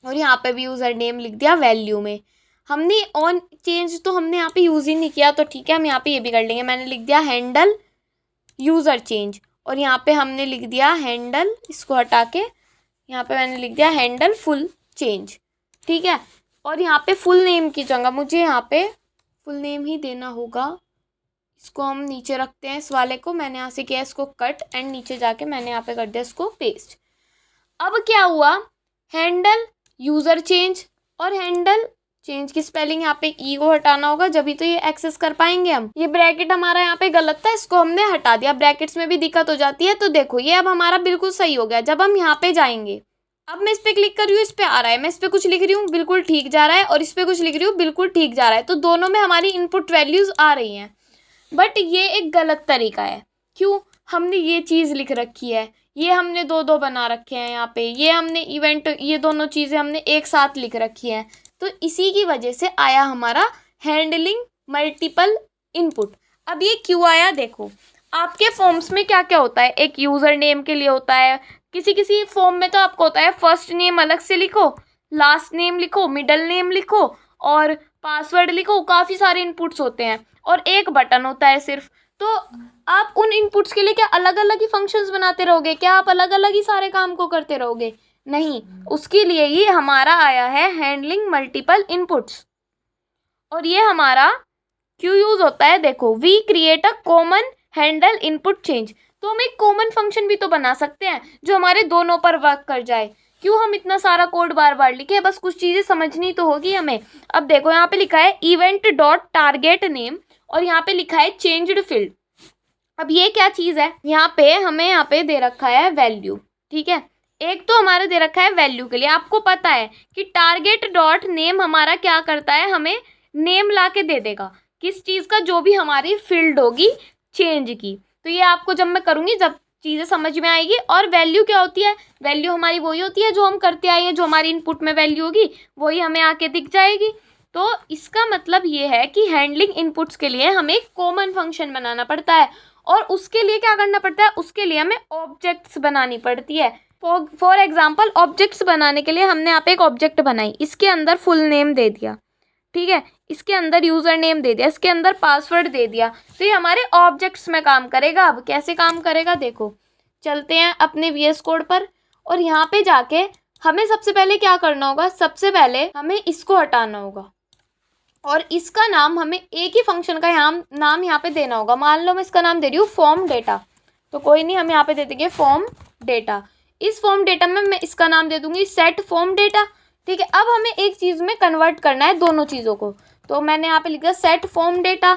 और यहाँ पे भी यूज़र नेम लिख दिया वैल्यू में। हमने ऑन चेंज तो हमने यहाँ पे यूज़ ही नहीं किया, तो ठीक है, हम यहाँ पे ये भी कर लेंगे। मैंने लिख दिया हैंडल यूज़र चेंज, और यहाँ पे हमने लिख दिया हैंडल, इसको हटा के यहाँ पे मैंने लिख दिया हैंडल फुल चेंज, ठीक है। और यहाँ पे फुल नेम की जगह मुझे यहाँ पे फुल नेम ही देना होगा। इसको हम नीचे रखते हैं, इस वाले को मैंने यहाँ से किया इसको कट, एंड नीचे जाके मैंने यहाँ पे कर दिया इसको पेस्ट। अब क्या हुआ, हैंडल यूज़र चेंज, और हैंडल चेंज की स्पेलिंग यहाँ पे ई को हटाना होगा, जभी तो ये एक्सेस कर पाएंगे हम। ये ब्रैकेट हमारा यहाँ पे गलत था, इसको हमने हटा दिया, ब्रैकेट्स में भी दिक्कत हो जाती है। तो देखो ये अब हमारा बिल्कुल सही हो गया। जब हम यहाँ पे जाएंगे, अब मैं इस पर क्लिक कर रही हूँ, इस पर आ रहा है, मैं इस पर कुछ लिख रही हूँ बिल्कुल ठीक जा रहा है, और इस पर कुछ लिख रही हूँ बिल्कुल ठीक जा रहा है। तो दोनों में हमारी इनपुट वैल्यूज़ आ रही हैं, बट ये एक गलत तरीका है। क्यों, हमने ये चीज़ लिख रखी है, ये हमने दो बना रखे हैं यहाँ पे, ये हमने इवेंट, ये दोनों चीज़ें हमने एक साथ लिख रखी हैं। तो इसी की वजह से आया हमारा हैंडलिंग मल्टीपल इनपुट। अब ये क्यों आया, देखो आपके फॉर्म्स में क्या क्या होता है, एक यूज़र नेम के लिए होता है, किसी किसी फॉर्म में तो आपको होता है फर्स्ट नेम अलग से लिखो, लास्ट नेम लिखो, मिडल नेम लिखो, और पासवर्ड लिखो, काफ़ी सारे इनपुट्स होते हैं, और एक बटन होता है सिर्फ। तो आप उन इनपुट्स के लिए क्या अलग अलग ही फंक्शंस बनाते रहोगे, क्या आप अलग अलग ही सारे काम को करते रहोगे, नहीं। उसके लिए ही हमारा आया है हैंडलिंग मल्टीपल इनपुट्स। और ये हमारा क्यों यूज़ होता है, देखो we create a common handle input change. तो हम एक कॉमन फंक्शन भी तो बना सकते हैं जो हमारे दोनों पर वर्क कर जाए। क्यों हम इतना सारा कोड बार बार लिखे, बस कुछ चीज़ें समझनी तो होगी हमें। अब देखो यहाँ पे लिखा है इवेंट डॉट टारगेट नेम, और यहाँ पे लिखा है चेंज्ड फील्ड। अब ये क्या चीज़ है, यहाँ पे हमें यहाँ पे दे रखा है वैल्यू, ठीक है। एक तो हमारा दे रखा है वैल्यू के लिए, आपको पता है कि टारगेट डॉट नेम हमारा क्या करता है, हमें नेम ला के दे देगा किस चीज़ का, जो भी हमारी फील्ड होगी चेंज की। तो ये आपको जब मैं करूँगी जब चीज़ें समझ में आएगी। और वैल्यू क्या होती है, वैल्यू हमारी वही होती है जो हम करते आए हैं, जो हमारी इनपुट में वैल्यू होगी वही हमें आके दिख जाएगी। तो इसका मतलब ये है कि हैंडलिंग इनपुट्स के लिए हमें एक कॉमन फंक्शन बनाना पड़ता है, और उसके लिए क्या करना पड़ता है, उसके लिए हमें ऑब्जेक्ट्स बनानी पड़ती है। फॉर एग्जाम्पल ऑब्जेक्ट्स बनाने के लिए हमने यहाँ पे एक ऑब्जेक्ट बनाई, इसके अंदर फुल नेम दे दिया, ठीक है, इसके अंदर यूज़र नेम दे दिया, इसके अंदर पासवर्ड दे दिया। तो ये हमारे ऑब्जेक्ट्स में काम करेगा। अब कैसे काम करेगा, देखो चलते हैं अपने VS कोड पर, और यहाँ पे जाके हमें सबसे पहले क्या करना होगा, सबसे पहले हमें इसको हटाना होगा, और इसका नाम हमें एक ही फंक्शन का नाम यहाँ पे देना होगा। मान लो मैं इसका नाम दे रही हूँ फॉर्म डेटा, तो कोई नहीं, हम यहाँ पे दे देंगे फॉर्म डेटा। इस फॉर्म डेटा में मैं इसका नाम दे दूंगी सेट फॉर्म डेटा। ठीक है, अब हमें एक चीज़ में कन्वर्ट करना है दोनों चीज़ों को, तो मैंने यहाँ पे लिख दिया सेट फॉर्म डेटा।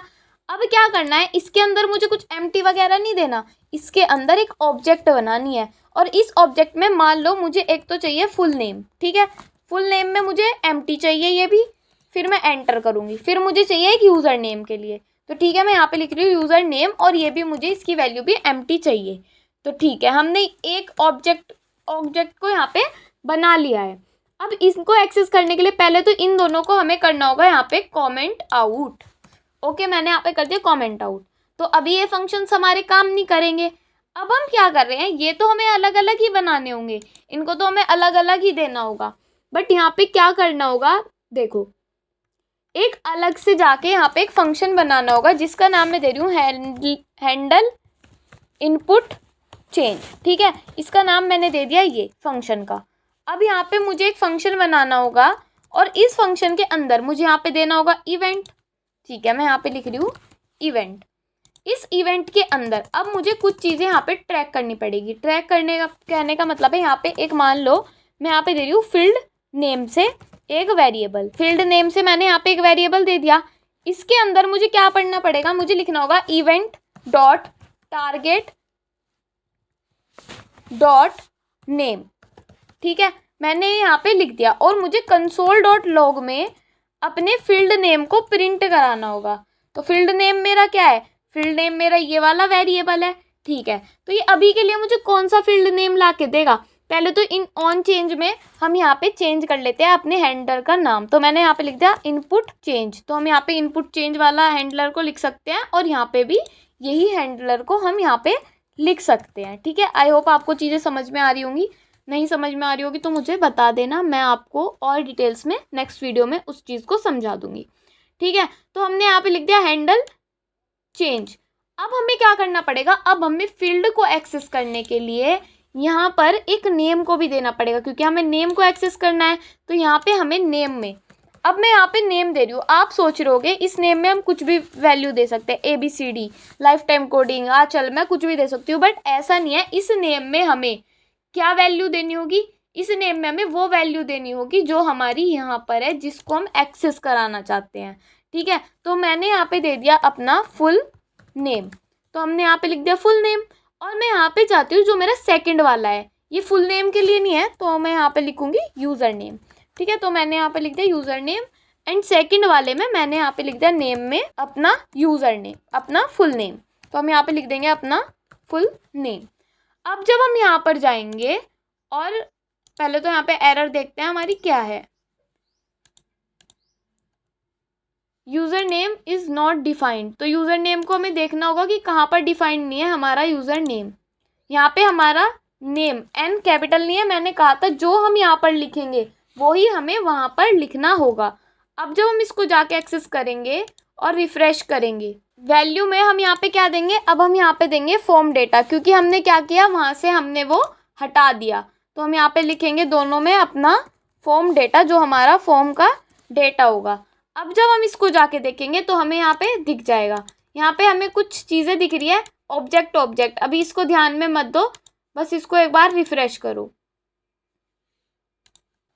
अब क्या करना है, इसके अंदर मुझे कुछ एम्प्टी वगैरह नहीं देना, इसके अंदर एक ऑब्जेक्ट बनानी है। और इस ऑब्जेक्ट में मान लो मुझे एक तो चाहिए फुल नेम। ठीक है, फुल नेम में मुझे एम्प्टी चाहिए ये भी, फिर मैं एंटर करूँगी। फिर मुझे चाहिए एक यूज़र नेम के लिए, तो ठीक है मैं यहाँ पे लिख रही हूँ यूज़र नेम, और ये भी मुझे इसकी वैल्यू भी एम्प्टी चाहिए। तो ठीक है, हमने एक ऑब्जेक्ट को यहाँ पे बना लिया है। अब इसको एक्सेस करने के लिए पहले तो इन दोनों को हमें करना होगा यहाँ पे कॉमेंट आउट। ओके, मैंने यहाँ पे कर दिया कॉमेंट आउट। तो अभी ये फंक्शंस हमारे काम नहीं करेंगे। अब हम क्या कर रहे हैं, ये तो हमें अलग अलग ही बनाने होंगे, इनको तो हमें अलग अलग ही देना होगा। बट यहाँ पे क्या करना होगा, देखो एक अलग से जाके यहाँ पे एक फंक्शन बनाना होगा जिसका नाम मैं दे रही हूँ हैंडल इनपुट चेंज। ठीक है, इसका नाम मैंने दे दिया ये फंक्शन का। अब यहाँ पे मुझे एक फंक्शन बनाना होगा और इस फंक्शन के अंदर मुझे यहाँ पे देना होगा इवेंट। ठीक है, मैं यहाँ पे लिख रही हूँ इवेंट। इस इवेंट के अंदर अब मुझे कुछ चीज़ें यहाँ पे ट्रैक करनी पड़ेगी। ट्रैक करने का कहने का मतलब है, यहाँ पे एक मान लो मैं यहाँ पे दे रही हूँ फील्ड नेम से एक वेरिएबल। फील्ड नेम से मैंने यहाँ पे एक वेरिएबल दे दिया। इसके अंदर मुझे क्या पढ़ना पड़ेगा, मुझे लिखना होगा event dot target dot name. ठीक है, मैंने यहाँ पे लिख दिया और मुझे कंसोल डॉट लॉग में अपने फील्ड नेम को प्रिंट कराना होगा। तो फील्ड नेम मेरा क्या है, फील्ड नेम मेरा ये वाला वेरिएबल है। ठीक है, तो ये अभी के लिए मुझे कौन सा फील्ड नेम ला के देगा, पहले तो इन ऑन चेंज में हम यहाँ पे चेंज कर लेते हैं अपने हैंडलर का नाम। तो मैंने यहाँ पे लिख दिया इनपुट चेंज, तो हम यहाँ पे इनपुट चेंज वाला हैंडलर को लिख सकते हैं और यहाँ पे भी यही हैंडलर को हम यहाँ पे लिख सकते हैं। ठीक है, आई होप आपको चीज़ें समझ में आ रही होंगी। नहीं समझ में आ रही होगी तो मुझे बता देना, मैं आपको और डिटेल्स में नेक्स्ट वीडियो में उस चीज़ को समझा दूंगी। ठीक है, तो हमने यहाँ पे लिख दिया हैंडल चेंज। अब हमें क्या करना पड़ेगा, अब हमें फील्ड को एक्सेस करने के लिए यहाँ पर एक नेम को भी देना पड़ेगा, क्योंकि हमें नेम को एक्सेस करना है। तो यहाँ पे हमें नेम में, अब मैं यहाँ पे नेम दे रही हूँ। आप सोच रहे होगे इस नेम में हम कुछ भी वैल्यू दे सकते हैं, ABCD, लाइफ टाइम कोडिंग, चल मैं कुछ भी दे सकती हूँ, बट ऐसा नहीं है। इस नेम में हमें क्या वैल्यू देनी होगी, इस नेम में हमें वो वैल्यू देनी होगी जो हमारी यहाँ पर है, जिसको हम एक्सेस कराना चाहते हैं। ठीक है, तो मैंने यहाँ पे दे दिया अपना फुल नेम, तो हमने यहाँ पे लिख दिया फुल नेम। और मैं यहाँ पे चाहती हूँ जो मेरा सेकंड वाला है, ये फुल नेम के लिए नहीं है, तो मैं यहाँ पे लिखूँगी यूज़र नेम। ठीक है, तो मैंने यहाँ पे लिख दिया यूज़र नेम, एंड सेकंड वाले में मैंने यहाँ पे लिख दिया नेम में अपना यूज़र नेम, अपना फुल नेम। तो हम यहाँ पे लिख देंगे अपना फुल नेम। अब जब हम यहाँ पर जाएंगे और पहले तो यहाँ पे एरर देखते हैं हमारी क्या है, user name is not defined. तो यूज़र नेम को हमें देखना होगा कि कहाँ पर डिफाइंड नहीं है हमारा यूज़र नेम। यहाँ पे हमारा नेम N कैपिटल नहीं है, मैंने कहा था जो हम यहाँ पर लिखेंगे वो ही हमें वहाँ पर लिखना होगा। अब जब हम इसको जाके एक्सेस करेंगे और रिफ़्रेश करेंगे, वैल्यू में हम यहाँ पे क्या देंगे, अब हम यहाँ पे देंगे फॉर्म डेटा, क्योंकि हमने क्या किया, वहाँ से हमने वो हटा दिया। तो हम यहाँ पे लिखेंगे दोनों में अपना फॉर्म डेटा, जो हमारा फॉर्म का डेटा होगा। अब जब हम इसको जाके देखेंगे तो हमें यहाँ पे दिख जाएगा, यहाँ पे हमें कुछ चीज़ें दिख रही है, ऑब्जेक्ट। अभी इसको ध्यान में मत दो, बस इसको एक बार रिफ़्रेश करो।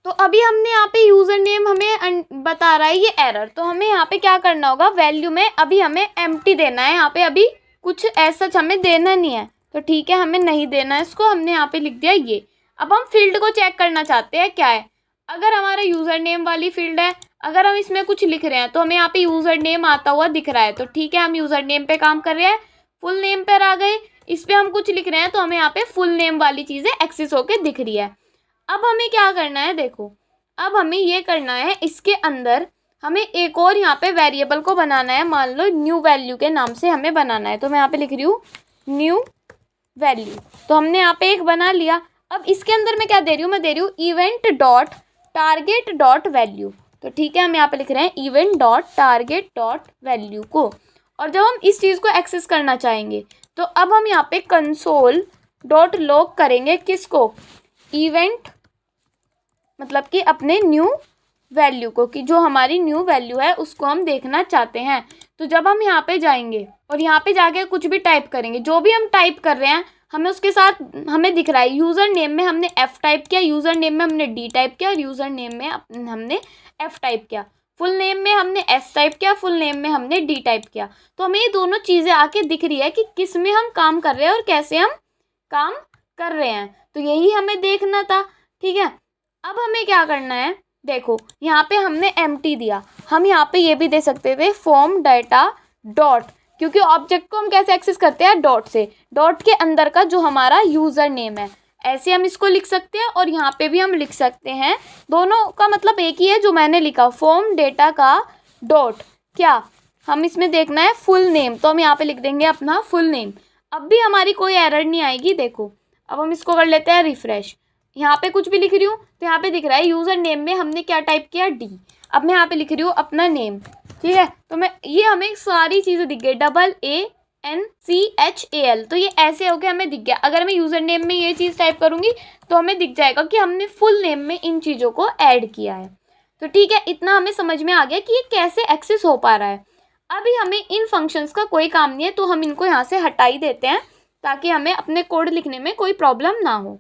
तो अभी हमने यहाँ पे यूज़र नेम हमें बता रहा है ये एरर, तो हमें यहाँ पे क्या करना होगा, वैल्यू में अभी हमें एम्प्टी देना है। यहाँ पे अभी कुछ ऐसा हमें देना नहीं है, तो ठीक है हमें नहीं देना है इसको, हमने यहाँ पे लिख दिया ये। अब हम फील्ड को चेक करना चाहते हैं क्या है, अगर हमारा यूज़र नेम वाली फील्ड है, अगर हम इसमें कुछ लिख रहे हैं तो हमें यहाँ पे यूज़र नेम आता हुआ दिख रहा है, तो ठीक है हम यूज़र नेम पे काम कर रहे हैं। फुल नेम पर आ गए, इस पर हम कुछ लिख रहे हैं तो हमें यहाँ पे फुल नेम वाली चीज़ें एक्सेस होके दिख रही है। अब हमें क्या करना है, देखो अब हमें ये करना है, इसके अंदर हमें एक और यहाँ पे वेरिएबल को बनाना है, मान लो न्यू वैल्यू के नाम से हमें बनाना है। तो मैं यहाँ पे लिख रही हूँ न्यू वैल्यू, तो हमने यहाँ पे एक बना लिया। अब इसके अंदर मैं क्या दे रही हूँ, मैं दे रही हूँ event dot target dot value. तो ठीक है हम यहाँ पे लिख रहे हैं event dot target dot value को। और जब हम इस चीज़ को एक्सेस करना चाहेंगे तो अब हम यहाँ पे कंसोल डॉट लॉग करेंगे, किसको, इवेंट, मतलब कि अपने न्यू वैल्यू को, कि जो हमारी न्यू वैल्यू है उसको हम देखना चाहते हैं। तो जब हम यहाँ पे जाएंगे और यहाँ पे जाके कुछ भी टाइप करेंगे, जो भी हम टाइप कर रहे हैं हमें उसके साथ हमें दिख रहा है। यूज़र नेम में हमने F टाइप किया, यूज़र नेम में हमने D टाइप किया और यूज़र नेम में हमने F टाइप किया, फुल नेम में हमने S टाइप किया, फुल नेम में हमने D टाइप किया। तो हमें ये दोनों चीज़ें आके दिख रही है कि किस में हम काम कर रहे हैं और कैसे हम काम कर रहे हैं। तो यही हमें देखना था, ठीक है। अब हमें क्या करना है, देखो यहाँ पे हमने empty दिया, हम यहाँ पे ये भी दे सकते थे फॉर्म डाटा डॉट, क्योंकि ऑब्जेक्ट को हम कैसे एक्सेस करते हैं, डॉट से। डॉट के अंदर का जो हमारा यूज़र नेम है, ऐसे हम इसको लिख सकते हैं और यहाँ पे भी हम लिख सकते हैं। दोनों का मतलब एक ही है जो मैंने लिखा, फॉर्म डेटा का डॉट क्या, हम इसमें देखना है फुल नेम, तो हम यहाँ पे लिख देंगे अपना फुल नेम। अब भी हमारी कोई एरर नहीं आएगी। देखो अब हम इसको कर लेते हैं रिफ़्रेश। यहाँ पे कुछ भी लिख रही हूँ तो यहाँ पे दिख रहा है यूज़र नेम में हमने क्या टाइप किया, D। अब मैं यहाँ पे लिख रही हूँ अपना नेम, ठीक है। तो मैं ये हमें सारी चीज़ें दिख गई, AANCHAL, तो ये ऐसे हो गया हमें दिख गया। अगर मैं यूज़र नेम में ये चीज़ टाइप करूँगी तो हमें दिख जाएगा कि हमने फुल नेम में इन चीज़ों को ऐड किया है। तो ठीक है, इतना हमें समझ में आ गया कि ये कैसे एक्सेस हो पा रहा है। अभी हमें इन फंक्शंस का कोई काम नहीं है, तो हम इनको यहाँ से हटा ही देते हैं ताकि हमें अपने कोड लिखने में कोई प्रॉब्लम ना हो।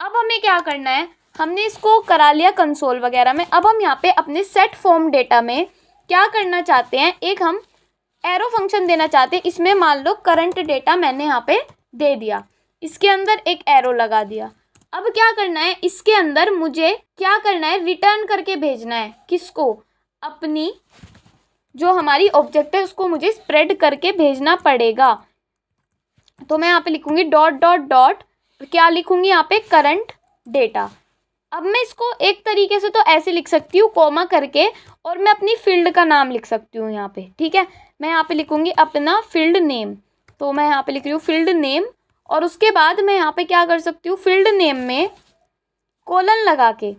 अब हमें क्या करना है, हमने इसको करा लिया कंसोल वगैरह में। अब हम यहाँ पे अपने सेट फॉर्म डेटा में क्या करना चाहते हैं, एक हम एरो फंक्शन देना चाहते हैं। इसमें मान लो करंट डेटा मैंने यहाँ पे दे दिया, इसके अंदर एक एरो लगा दिया। अब क्या करना है, इसके अंदर मुझे क्या करना है, रिटर्न करके भेजना है। किसको, अपनी जो हमारी ऑब्जेक्ट है उसको मुझे स्प्रेड करके भेजना पड़ेगा। तो मैं यहाँ पे लिखूँगी डॉट डॉट डॉट, क्या लिखूँगी यहाँ पे, करंट डेटा। अब मैं इसको एक तरीके से तो ऐसे लिख सकती हूँ कोमा करके, और मैं अपनी फील्ड का नाम लिख सकती हूँ यहाँ पे, ठीक है। मैं यहाँ पे लिखूँगी अपना फील्ड नेम, तो मैं यहाँ पे लिख रही हूँ फील्ड नेम, और उसके बाद मैं यहाँ पे क्या कर सकती हूँ, फील्ड नेम में कोलन लगा के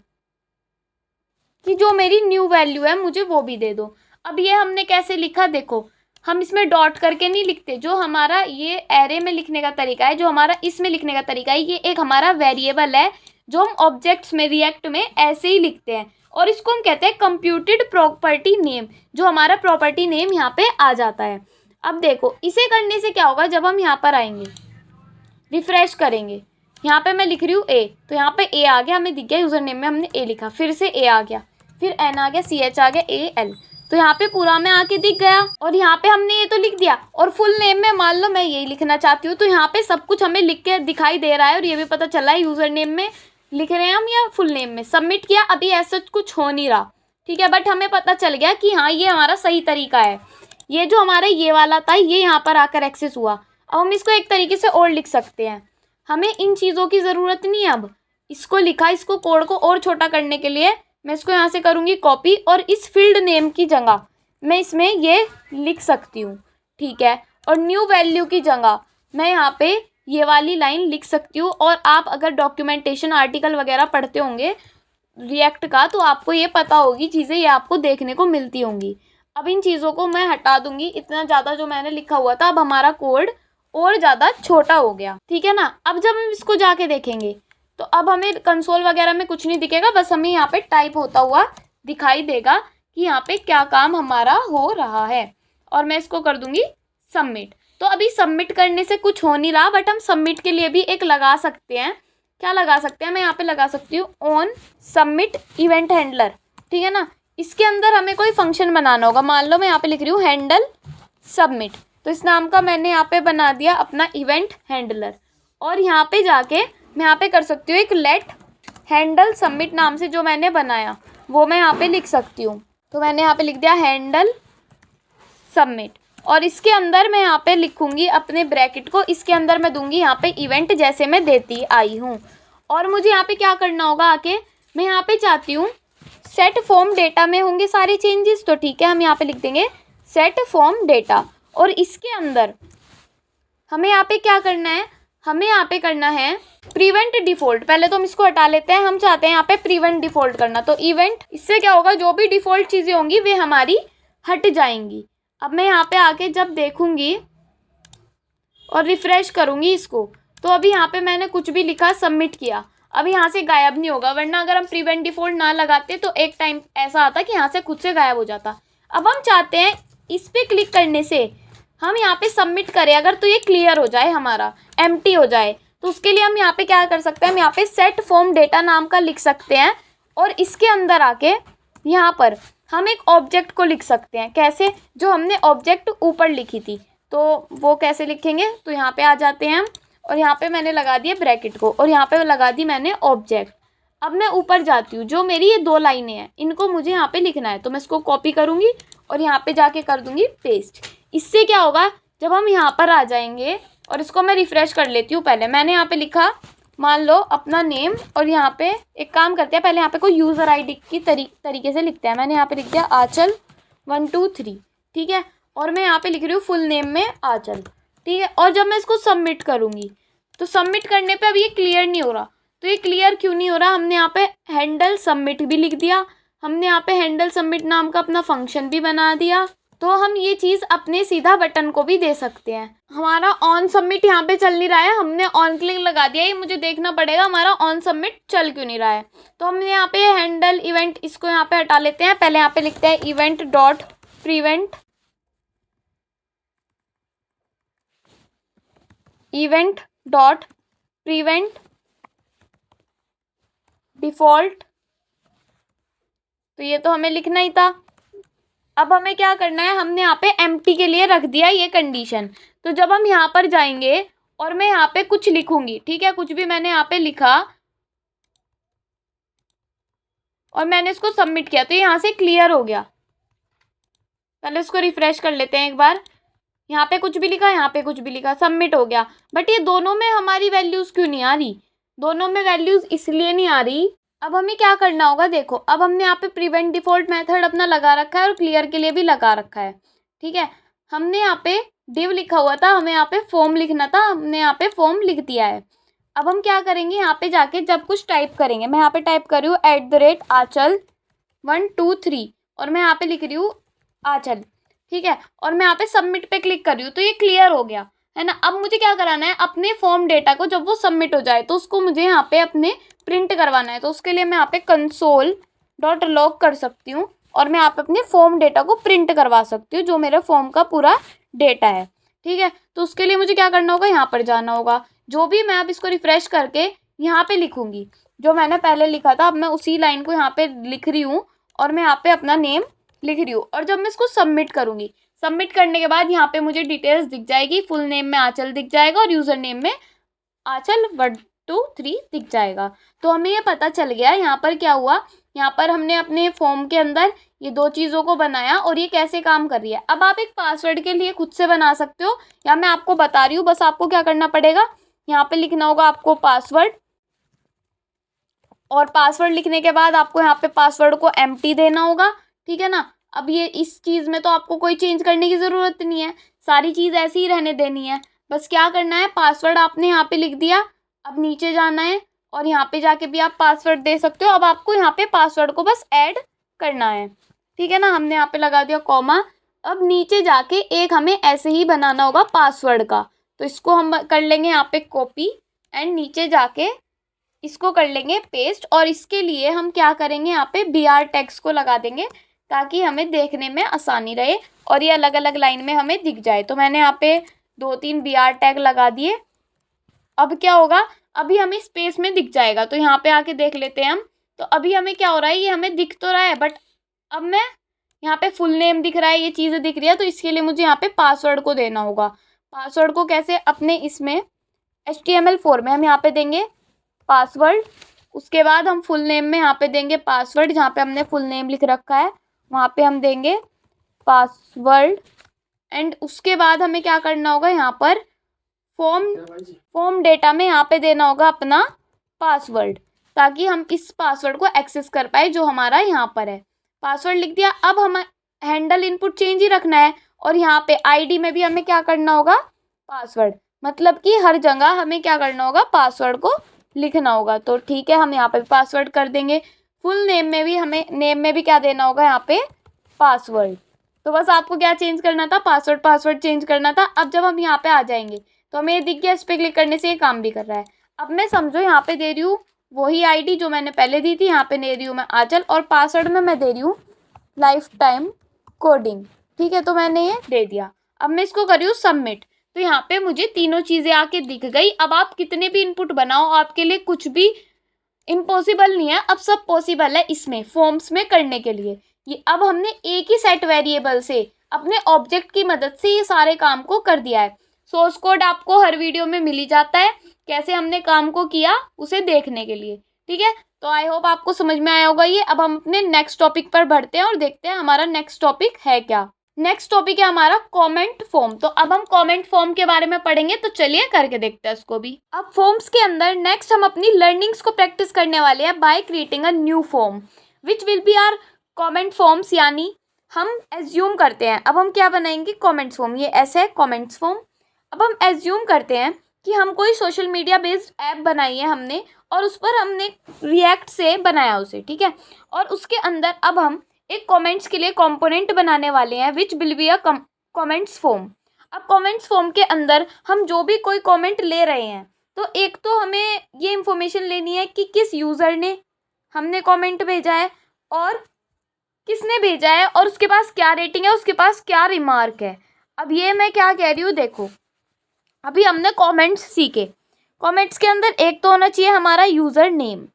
कि जो मेरी न्यू वैल्यू है मुझे वो भी दे दो। अब ये हमने कैसे लिखा, देखो हम इसमें डॉट करके नहीं लिखते। जो हमारा ये एरे में लिखने का तरीका है, जो हमारा इसमें लिखने का तरीका है, ये एक हमारा वेरिएबल है जो हम ऑब्जेक्ट्स में रिएक्ट में ऐसे ही लिखते हैं, और इसको हम कहते हैं कंप्यूटेड प्रॉपर्टी नेम, जो हमारा प्रॉपर्टी नेम यहाँ पे आ जाता है। अब देखो इसे करने से क्या होगा, जब हम यहाँ पर आएंगे रिफ्रेश करेंगे, यहाँ पे मैं लिख रही हूँ A, तो यहाँ पे A आ गया, हमें दिख गया यूज़र नेम में हमने A लिखा, फिर से A आ गया, फिर N आ गया, CH आ गया, AL, तो यहाँ पे पूरा में आके दिख गया। और यहाँ पे हमने ये तो लिख दिया, और फुल नेम में मान लो मैं यही लिखना चाहती हूँ, तो यहाँ पे सब कुछ हमें लिख के दिखाई दे रहा है, और ये भी पता चला है यूज़र नेम में लिख रहे हैं हम या फुल नेम में। सबमिट किया, अभी ऐसा कुछ हो नहीं रहा, ठीक है, बट हमें पता चल गया कि हाँ ये हमारा सही तरीका है। ये जो हमारा ये वाला था ये यहाँ पर आकर एक्सेस हुआ। अब हम इसको एक तरीके से और लिख सकते हैं, हमें इन चीज़ों की ज़रूरत नहीं है। अब इसको लिखा, इसको कोड को और छोटा करने के लिए मैं इसको यहाँ से करूँगी कॉपी, और इस फील्ड नेम की जगह मैं इसमें ये लिख सकती हूँ, ठीक है। और न्यू वैल्यू की जगह मैं यहाँ पे ये वाली लाइन लिख सकती हूँ। और आप अगर डॉक्यूमेंटेशन आर्टिकल वगैरह पढ़ते होंगे रिएक्ट का, तो आपको ये पता होगी चीज़ें, ये आपको देखने को मिलती होंगी। अब इन चीज़ों को मैं हटा दूँगी, इतना ज़्यादा जो मैंने लिखा हुआ था, अब हमारा कोड और ज़्यादा छोटा हो गया, ठीक है ना। अब जब हम इसको जाके देखेंगे तो अब हमें कंसोल वगैरह में कुछ नहीं दिखेगा, बस हमें यहाँ पे टाइप होता हुआ दिखाई देगा कि यहाँ पे क्या काम हमारा हो रहा है। और मैं इसको कर दूँगी सबमिट। तो अभी सबमिट करने से कुछ हो नहीं रहा, बट हम सबमिट के लिए भी एक लगा सकते हैं। क्या लगा सकते हैं, मैं यहाँ पे लगा सकती हूँ ऑन सबमिट इवेंट हैंडलर, ठीक है ना। इसके अंदर हमें कोई फंक्शन बनाना होगा, मान लो मैं यहाँ पे लिख रही हूँ हैंडल सबमिट, तो इस नाम का मैंने यहाँ पे बना दिया अपना इवेंट हैंडलर। और यहाँ पे जाके मैं यहाँ पे कर सकती हूँ एक लेट हैंडल सबमिट नाम से जो मैंने बनाया वो मैं यहाँ पे लिख सकती हूँ। तो मैंने यहाँ पे लिख दिया हैंडल सबमिट, और इसके अंदर मैं यहाँ पे लिखूँगी अपने ब्रैकेट को, इसके अंदर मैं दूंगी यहाँ पे इवेंट जैसे मैं देती आई हूँ। और मुझे यहाँ पे क्या करना होगा, आके मैं यहाँ पे चाहती हूँ सेट फॉर्म डेटा में होंगे सारे चेंजेस, तो ठीक है हम यहाँ पे लिख देंगे सेट फॉर्म डेटा। और इसके अंदर हमें यहाँ पे क्या करना है, हमें यहाँ पे करना है प्रिवेंट डिफ़ॉल्ट। पहले तो हम इसको हटा लेते हैं, हम चाहते हैं यहाँ पे प्रिवेंट डिफ़ॉल्ट करना। तो इवेंट, इससे क्या होगा, जो भी डिफ़ॉल्ट चीज़ें होंगी वे हमारी हट जाएंगी। अब मैं यहाँ पे आके जब देखूँगी और रिफ़्रेश करूँगी इसको, तो अभी यहाँ पे मैंने कुछ भी लिखा, सबमिट किया, अब यहाँ से गायब नहीं होगा, वरना अगर हम प्रिवेंट डिफॉल्ट ना लगाते तो एक टाइम ऐसा आता कि यहाँ से खुद से गायब हो जाता। अब हम चाहते हैं इस पर क्लिक करने से हम यहाँ पे सबमिट करें अगर, तो ये क्लियर हो जाए, हमारा एम्प्टी हो जाए। तो उसके लिए हम यहाँ पे क्या कर सकते हैं, हम यहाँ पे सेट फॉर्म डेटा नाम का लिख सकते हैं और इसके अंदर आके यहाँ पर हम एक ऑब्जेक्ट को लिख सकते हैं। कैसे, जो हमने ऑब्जेक्ट ऊपर लिखी थी, तो वो कैसे लिखेंगे, तो यहाँ पे आ जाते हैं हम और यहाँ पे मैंने लगा दिया ब्रैकेट को और यहाँ पे लगा दी मैंने ऑब्जेक्ट। अब मैं ऊपर जाती हूँ, जो मेरी ये 2 लाइनें हैं इनको मुझे यहाँ पे लिखना है, तो मैं इसको कॉपी करूँगी और यहाँ पे जाके कर दूँगी पेस्ट। इससे क्या होगा, जब हम यहाँ पर आ जाएंगे और इसको मैं रिफ़्रेश कर लेती हूँ। पहले मैंने यहाँ पे लिखा, मान लो अपना नेम, और यहाँ पे एक काम करते हैं, पहले यहाँ पे कोई यूज़र आईडी की तरीके से लिखते हैं। मैंने यहाँ पे लिख दिया आंचल 1 2 3, ठीक है। और मैं यहाँ पे लिख रही हूँ फुल नेम में आंचल, ठीक है। और जब मैं इसको सबमिट करूँगी तो सबमिट करने पे अब ये क्लियर नहीं हो रहा। तो ये क्लियर क्यों नहीं हो रहा, हमने यहाँ पे हैंडल सबमिट भी लिख दिया, हमने यहाँ पे हैंडल सबमिट नाम का अपना फंक्शन भी बना दिया। तो हम ये चीज़ अपने सीधा बटन को भी दे सकते हैं। हमारा ऑन सबमिट यहाँ पे चल नहीं रहा है, हमने ऑन क्लिक लगा दिया, ये मुझे देखना पड़ेगा हमारा ऑन सबमिट चल क्यों नहीं रहा है। तो हमने यहाँ पे हैंडल इवेंट, इसको यहाँ पे हटा लेते हैं। पहले यहाँ पे लिखते हैं event dot prevent, event dot prevent default, तो ये तो हमें लिखना ही था। अब हमें क्या करना है, हमने यहाँ पे एम्प्टी के लिए रख दिया ये कंडीशन। तो जब हम यहाँ पर जाएंगे और मैं यहाँ पे कुछ लिखूंगी, ठीक है, कुछ भी मैंने यहाँ पे लिखा और मैंने इसको सबमिट किया, तो यहाँ से क्लियर हो गया। पहले इसको रिफ्रेश कर लेते हैं एक बार। यहाँ पे कुछ भी लिखा, यहाँ पे कुछ भी लिखा, सबमिट हो गया। बट ये दोनों में हमारी वैल्यूज़ क्यों नहीं आ रही, दोनों में वैल्यूज़ इसलिए नहीं आ रही। अब हमें क्या करना होगा, देखो अब हमने यहाँ पे प्रिवेंट डिफ़ॉल्ट मेथड अपना लगा रखा है और क्लियर के लिए भी लगा रखा है, ठीक है। हमने यहाँ पे डिव लिखा हुआ था, हमें यहाँ पे फॉर्म लिखना था, हमने यहाँ पे फॉर्म लिख दिया है। अब हम क्या करेंगे, यहाँ पे जाके जब कुछ टाइप करेंगे, मैं यहाँ पे टाइप कर रही हूँ @आंचल 1 2 3 और मैं यहाँ पे लिख रही हूँ आंचल, ठीक है। और मैं यहाँ पे सबमिट पे क्लिक कर रही हूँ, तो ये क्लियर हो गया है ना। अब मुझे क्या कराना है, अपने फॉर्म डेटा को जब वो सबमिट हो जाए तो उसको मुझे यहाँ पे अपने प्रिंट करवाना है। तो उसके लिए मैं यहाँ पे console.log कर सकती हूँ और मैं यहाँ पे अपने फॉर्म डेटा को प्रिंट करवा सकती हूँ, जो मेरे फॉर्म का पूरा डेटा है, ठीक है। तो उसके लिए मुझे क्या करना होगा, यहाँ पर जाना होगा। जो भी मैं अब इसको रिफ्रेश करके यहाँ पे लिखूँगी, जो मैंने पहले लिखा था, अब मैं उसी लाइन को यहाँ पे लिख रही हूँ और मैं यहाँ पे अपना नेम लिख रही हूँ। और जब मैं इसको सबमिट करूँगी, सबमिट करने के बाद यहाँ पे मुझे डिटेल्स दिख जाएगी, फुल नेम में आंचल दिख जाएगा और यूज़र नेम में आंचल 1 2 3 दिख जाएगा। तो हमें ये पता चल गया यहाँ पर क्या हुआ, यहाँ पर हमने अपने फॉर्म के अंदर ये 2 चीज़ों को बनाया और ये कैसे काम कर रही है। अब आप एक पासवर्ड के लिए खुद से बना सकते हो, या मैं आपको बता रही हूँ, बस आपको क्या करना पड़ेगा, यहाँ पे लिखना होगा आपको पासवर्ड, और पासवर्ड लिखने के बाद आपको यहाँ पे पासवर्ड को एम्प्टी देना होगा, ठीक है ना। अब ये इस चीज़ में तो आपको कोई चेंज करने की ज़रूरत नहीं है, सारी चीज़ ऐसी ही रहने देनी है। बस क्या करना है, पासवर्ड आपने यहाँ पे लिख दिया, अब नीचे जाना है और यहाँ पे जाके भी आप पासवर्ड दे सकते हो। अब आपको यहाँ पे पासवर्ड को बस ऐड करना है, ठीक है ना। हमने यहाँ पे लगा दिया कॉमा। अब नीचे जाके एक हमें ऐसे ही बनाना होगा पासवर्ड का, तो इसको हम कर लेंगे यहाँ पे कॉपी एंड नीचे जाके इसको कर लेंगे पेस्ट। और इसके लिए हम क्या करेंगे, यहाँ पे BR टैग्स को लगा देंगे ताकि हमें देखने में आसानी रहे और ये अलग अलग लाइन में हमें दिख जाए। तो मैंने यहाँ पे 2-3 BR टैग लगा दिए। अब क्या होगा, अभी हमें स्पेस में दिख जाएगा, तो यहाँ पे आके देख लेते हैं हम। तो अभी हमें क्या हो रहा है, ये हमें दिख तो रहा है, बट अब मैं यहाँ पे फुल नेम दिख रहा है, ये चीज़ें दिख रही है, तो इसके लिए मुझे यहाँ पे पासवर्ड को देना होगा। पासवर्ड को कैसे, अपने इसमें HTML4 में हम यहाँ पे देंगे पासवर्ड, उसके बाद हम फुल नेम में यहाँ पे देंगे पासवर्ड, जहाँ पे हमने फुल नेम लिख रखा है वहाँ पे हम देंगे पासवर्ड। एंड उसके बाद हमें क्या करना होगा, यहाँ पर फॉर्म डेटा में यहाँ पे देना होगा अपना पासवर्ड, ताकि हम इस पासवर्ड को एक्सेस कर पाए जो हमारा यहाँ पर है। पासवर्ड लिख दिया। अब हम हैंडल इनपुट चेंज ही रखना है और यहाँ पे ID में भी हमें क्या करना होगा, पासवर्ड, मतलब कि हर जगह हमें क्या करना होगा, पासवर्ड को लिखना होगा। तो ठीक है, हम यहाँ पे पासवर्ड कर देंगे। फुल नेम में भी हमें नेम में भी क्या देना होगा, यहाँ पे पासवर्ड। तो बस आपको क्या चेंज करना था, पासवर्ड चेंज करना था। अब जब हम यहाँ पे आ जाएंगे तो हमें ये दिख गया, इस पर क्लिक करने से ये काम भी कर रहा है। अब मैं समझो यहाँ पे दे रही हूँ वही आईडी जो मैंने पहले दी थी, यहाँ पे दे रही हूँ मैं आंचल, और पासवर्ड में मैं दे रही हूँ लाइफ टाइम कोडिंग। ठीक है, तो मैंने ये दे दिया। अब मैं इसको कर रही हूँ सबमिट। तो यहाँ पे मुझे तीनों चीज़ें आके दिख गई। अब आप कितने भी इनपुट बनाओ, आपके लिए कुछ भी इम्पॉसिबल नहीं है, अब सब पॉसिबल है इसमें फॉर्म्स में करने के लिए। ये अब हमने एक ही सेट वेरिएबल से अपने ऑब्जेक्ट की मदद से ये सारे काम को कर दिया है। सोर्स कोड आपको हर वीडियो में मिल ही जाता है, कैसे हमने काम को किया उसे देखने के लिए। ठीक है, तो आई होप आपको समझ में आया होगा ये। अब हम अपने नेक्स्ट टॉपिक पर बढ़ते हैं और देखते हैं हमारा नेक्स्ट टॉपिक है क्या। नेक्स्ट टॉपिक है हमारा कमेंट फॉर्म। तो अब हम कमेंट फॉर्म के बारे में पढ़ेंगे, तो चलिए करके देखते हैं इसको भी। अब फॉर्म्स के अंदर नेक्स्ट हम अपनी लर्निंग्स को प्रैक्टिस करने वाले हैं by creating a new form which will be our comment forms. यानी हम एज्यूम करते हैं, अब हम क्या बनाएंगे, कमेंट्स फॉर्म। ये ऐसे है कमेंट्स फॉर्म। अब हम एज्यूम करते हैं कि हम कोई सोशल मीडिया बेस्ड ऐप बनाई है हमने, और उस पर हमने रिएक्ट से बनाया उसे। ठीक है, और उसके अंदर अब हम एक कमेंट्स के लिए कंपोनेंट बनाने वाले हैं विच will be a comments form. अब कमेंट्स फॉर्म के अंदर हम जो भी कोई कमेंट ले रहे हैं, तो एक तो हमें ये इंफॉर्मेशन लेनी है कि किस यूज़र ने हमने कमेंट भेजा है और किसने भेजा है, और उसके पास क्या रेटिंग है, उसके पास क्या रिमार्क है। अब ये मैं क्या कह रही हूँ, देखो अभी हमने कमेंट्स सीखे। कमेंट्स के अंदर एक तो होना चाहिए हमारा यूज़र नेम।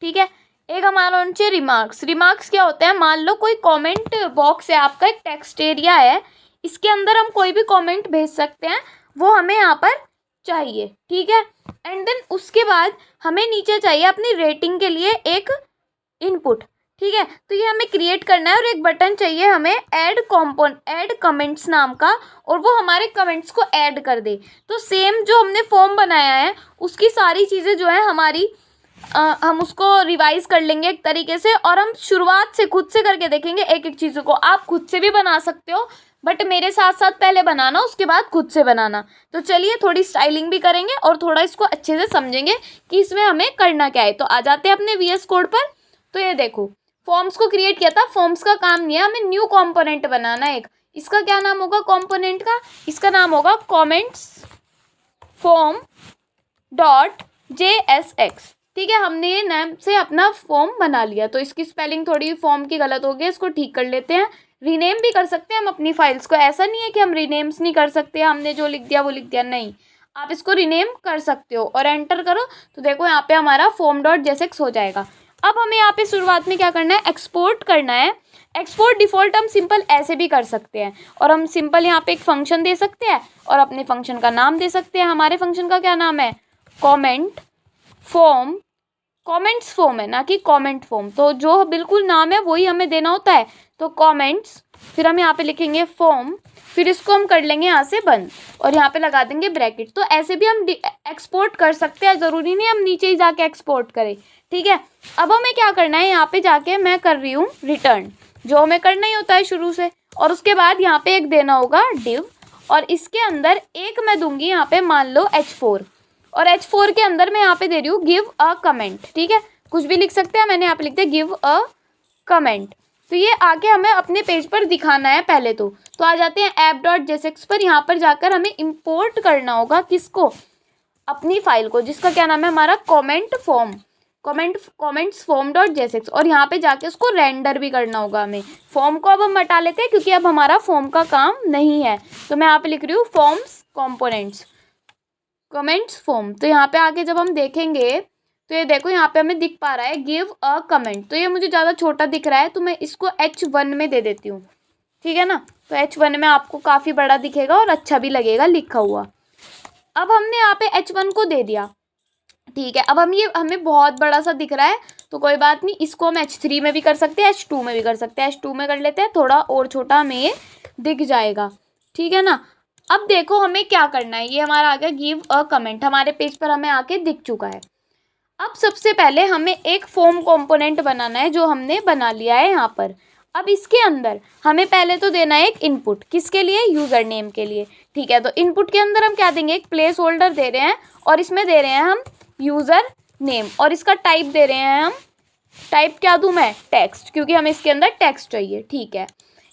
ठीक है, एक हमारा होना चाहिए रिमार्क्स। रिमार्क्स क्या होते हैं, मान लो कोई कमेंट बॉक्स है आपका, एक टेक्स्ट एरिया है, इसके अंदर हम कोई भी कमेंट भेज सकते हैं, वो हमें यहाँ पर चाहिए। ठीक है, एंड देन उसके बाद हमें नीचे चाहिए अपनी रेटिंग के लिए एक इनपुट। ठीक है, तो ये हमें क्रिएट करना है, और एक बटन चाहिए हमें ऐड कमेंट्स नाम का, और वो हमारे कमेंट्स को ऐड कर दे। तो सेम जो हमने फॉर्म बनाया है उसकी सारी चीज़ें जो है हमारी हम उसको रिवाइज कर लेंगे एक तरीके से, और हम शुरुआत से खुद से करके देखेंगे एक एक चीज़ों को। आप खुद से भी बना सकते हो, बट मेरे साथ साथ पहले बनाना, उसके बाद खुद से बनाना। तो चलिए थोड़ी स्टाइलिंग भी करेंगे और थोड़ा इसको अच्छे से समझेंगे कि इसमें हमें करना क्या है। तो आ जाते हैं अपने VS कोड पर। तो ये देखो, फॉर्म्स को क्रिएट किया था। फॉर्म्स का काम नहीं है, हमें न्यू कॉम्पोनेंट बनाना है एक। इसका क्या नाम होगा कॉम्पोनेंट का, इसका नाम होगा कमेंट्स फॉर्म डॉट JSX। ठीक है, हमने ये नाम से अपना फॉर्म बना लिया। तो इसकी स्पेलिंग थोड़ी फॉर्म की गलत हो गई, इसको ठीक कर लेते हैं। रीनेम भी कर सकते हैं हम अपनी फाइल्स को, ऐसा नहीं है कि हम रीनेम्स नहीं कर सकते, हमने जो लिख दिया वो लिख दिया, नहीं, आप इसको रीनेम कर सकते हो। और एंटर करो तो देखो यहाँ पे हमारा form.jsx हो जाएगा। अब हमें यहाँ पे शुरुआत में क्या करना है, एक्सपोर्ट करना है। एक्सपोर्ट डिफ़ॉल्ट हम सिंपल ऐसे भी कर सकते हैं, और हम सिंपल यहाँ पे एक फंक्शन दे सकते हैं और अपने फंक्शन का नाम दे सकते हैं। हमारे फंक्शन का क्या नाम है, कमेंट फॉर्म। कमेंट्स फॉर्म है ना कि कमेंट फॉर्म, तो जो बिल्कुल नाम है वही हमें देना होता है। तो कमेंट्स, फिर हम यहाँ पे लिखेंगे फॉर्म, फिर इसको हम कर लेंगे यहाँ से बंद, और यहाँ पे लगा देंगे ब्रैकेट। तो ऐसे भी हम एक्सपोर्ट कर सकते हैं, ज़रूरी नहीं हम नीचे ही जाके एक्सपोर्ट करें। ठीक है, अब हमें क्या करना है, यहाँ पे जाके मैं कर रही हूँ रिटर्न, जो हमें करना ही होता है शुरू से। और उसके बाद यहाँ पे एक देना होगा डिव, और इसके अंदर एक मैं दूंगी यहाँ पे मान लो H4, और H4 के अंदर मैं यहाँ पे दे रही हूँ गिव अ कमेंट। ठीक है, कुछ भी लिख सकते हैं, मैंने यहाँ पे लिख दिया गिव अ कमेंट। तो ये आगे हमें अपने पेज पर दिखाना है पहले तो आ जाते हैं app.jsx पर। यहाँ पर जाकर हमें इंपोर्ट करना होगा किसको, अपनी फाइल को, जिसका क्या नाम है हमारा कमेंट फॉर्म, कमेंट्स form.jsx। और यहाँ पे जाके उसको रेंडर भी करना होगा हमें। फॉर्म को अब हम हटा लेते हैं क्योंकि अब हमारा फॉर्म का काम नहीं है। तो मैं यहाँ पे लिख रही हूँ फॉर्म्स कंपोनेंट्स कमेंट्स फॉर्म। तो यहाँ पे आके जब हम देखेंगे तो ये देखो यहाँ पे हमें दिख पा रहा है गिव अ कमेंट। तो ये मुझे ज़्यादा छोटा दिख रहा है, तो मैं इसको H1 में दे देती हूँ। ठीक है ना, तो H1 में आपको काफ़ी बड़ा दिखेगा और अच्छा भी लगेगा लिखा हुआ। अब हमने यहाँ पे H1 को दे दिया। ठीक है, अब हमें बहुत बड़ा सा दिख रहा है, तो कोई बात नहीं, इसको हम H3 में भी कर सकते हैं, H2 में भी कर सकते हैं। H2 में कर लेते हैं, थोड़ा और छोटा हमें ये दिख जाएगा। ठीक है ना, अब देखो हमें क्या करना है, ये हमारा आ गया गिव अ कमेंट, हमारे पेज पर हमें आके दिख चुका है। अब सबसे पहले हमें एक फॉर्म कंपोनेंट बनाना है, जो हमने बना लिया है यहाँ पर। अब इसके अंदर हमें पहले तो देना है एक इनपुट, किसके लिए, यूज़र नेम के लिए। ठीक है, तो इनपुट के अंदर हम क्या देंगे, एक प्लेस होल्डर दे रहे हैं, और इसमें दे रहे हैं हम यूज़र नेम, और इसका टाइप दे रहे हैं हम, टाइप क्या दूँ मैं, टेक्स्ट, क्योंकि हमें इसके अंदर टेक्स्ट चाहिए। ठीक है,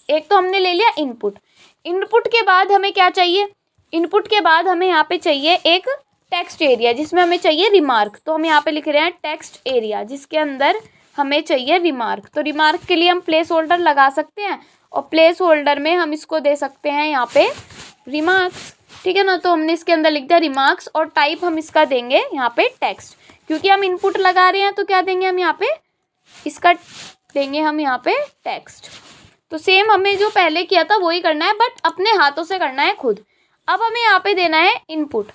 एक तो हमने ले लिया इनपुट। इनपुट के बाद हमें क्या चाहिए, इनपुट के बाद हमें यहाँ पे चाहिए एक टेक्स्ट एरिया जिसमें हमें चाहिए रिमार्क, तो हम यहाँ पे लिख रहे हैं टेक्स्ट एरिया जिसके अंदर हमें चाहिए रिमार्क। तो रिमार्क के लिए हम प्लेस होल्डर लगा सकते हैं और प्लेस होल्डर में हम इसको दे सकते हैं यहाँ पे रिमार्क्स, ठीक है ना। तो हमने इसके अंदर लिख दिया रिमार्क्स और टाइप हम इसका देंगे यहाँ पे टेक्स्ट, क्योंकि हम इनपुट लगा रहे हैं तो क्या देंगे हम यहाँ पे, इसका देंगे हम यहाँ पे टेक्स्ट। तो सेम हमें जो पहले किया था वही करना है, बट अपने हाथों से करना है खुद। अब हमें यहाँ पे देना है इनपुट।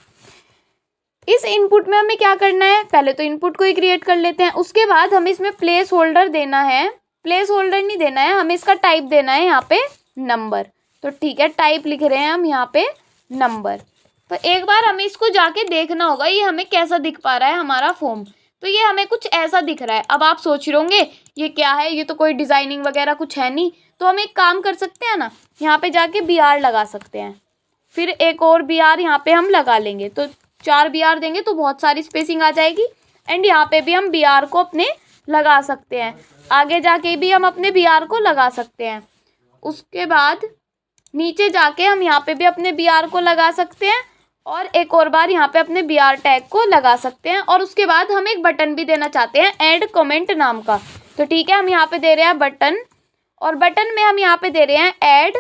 इस इनपुट में हमें क्या करना है, पहले तो इनपुट को ही क्रिएट कर लेते हैं, उसके बाद हमें इसमें प्लेस होल्डर देना है, प्लेस होल्डर नहीं देना है, हमें इसका टाइप देना है यहाँ पे नंबर। तो ठीक है, टाइप लिख रहे हैं हम यहाँ पे नंबर। तो एक बार हमें इसको जाके देखना होगा ये हमें कैसा दिख पा रहा है हमारा फॉर्म। तो ये हमें कुछ ऐसा दिख रहा है। अब आप सोच रहे होंगे ये क्या है, ये तो कोई डिज़ाइनिंग वगैरह कुछ है नहीं। तो हम एक काम कर सकते हैं ना, यहाँ पे जाके BR लगा सकते हैं, फिर एक और BR यहाँ पे हम लगा लेंगे। तो 4 BR देंगे तो बहुत सारी स्पेसिंग आ जाएगी। एंड यहाँ पे भी हम BR को अपने लगा सकते हैं, आगे जाके भी हम अपने BR को लगा सकते हैं। उसके बाद नीचे जाके हम यहाँ पे भी अपने BR को लगा सकते हैं और एक और बार यहाँ पे अपने BR टैग को लगा सकते हैं। और उसके बाद हम एक बटन भी देना चाहते हैं ऐड कमेंट नाम का। तो ठीक है, हम यहाँ पे दे रहे हैं बटन और बटन में हम यहाँ पे दे रहे हैं ऐड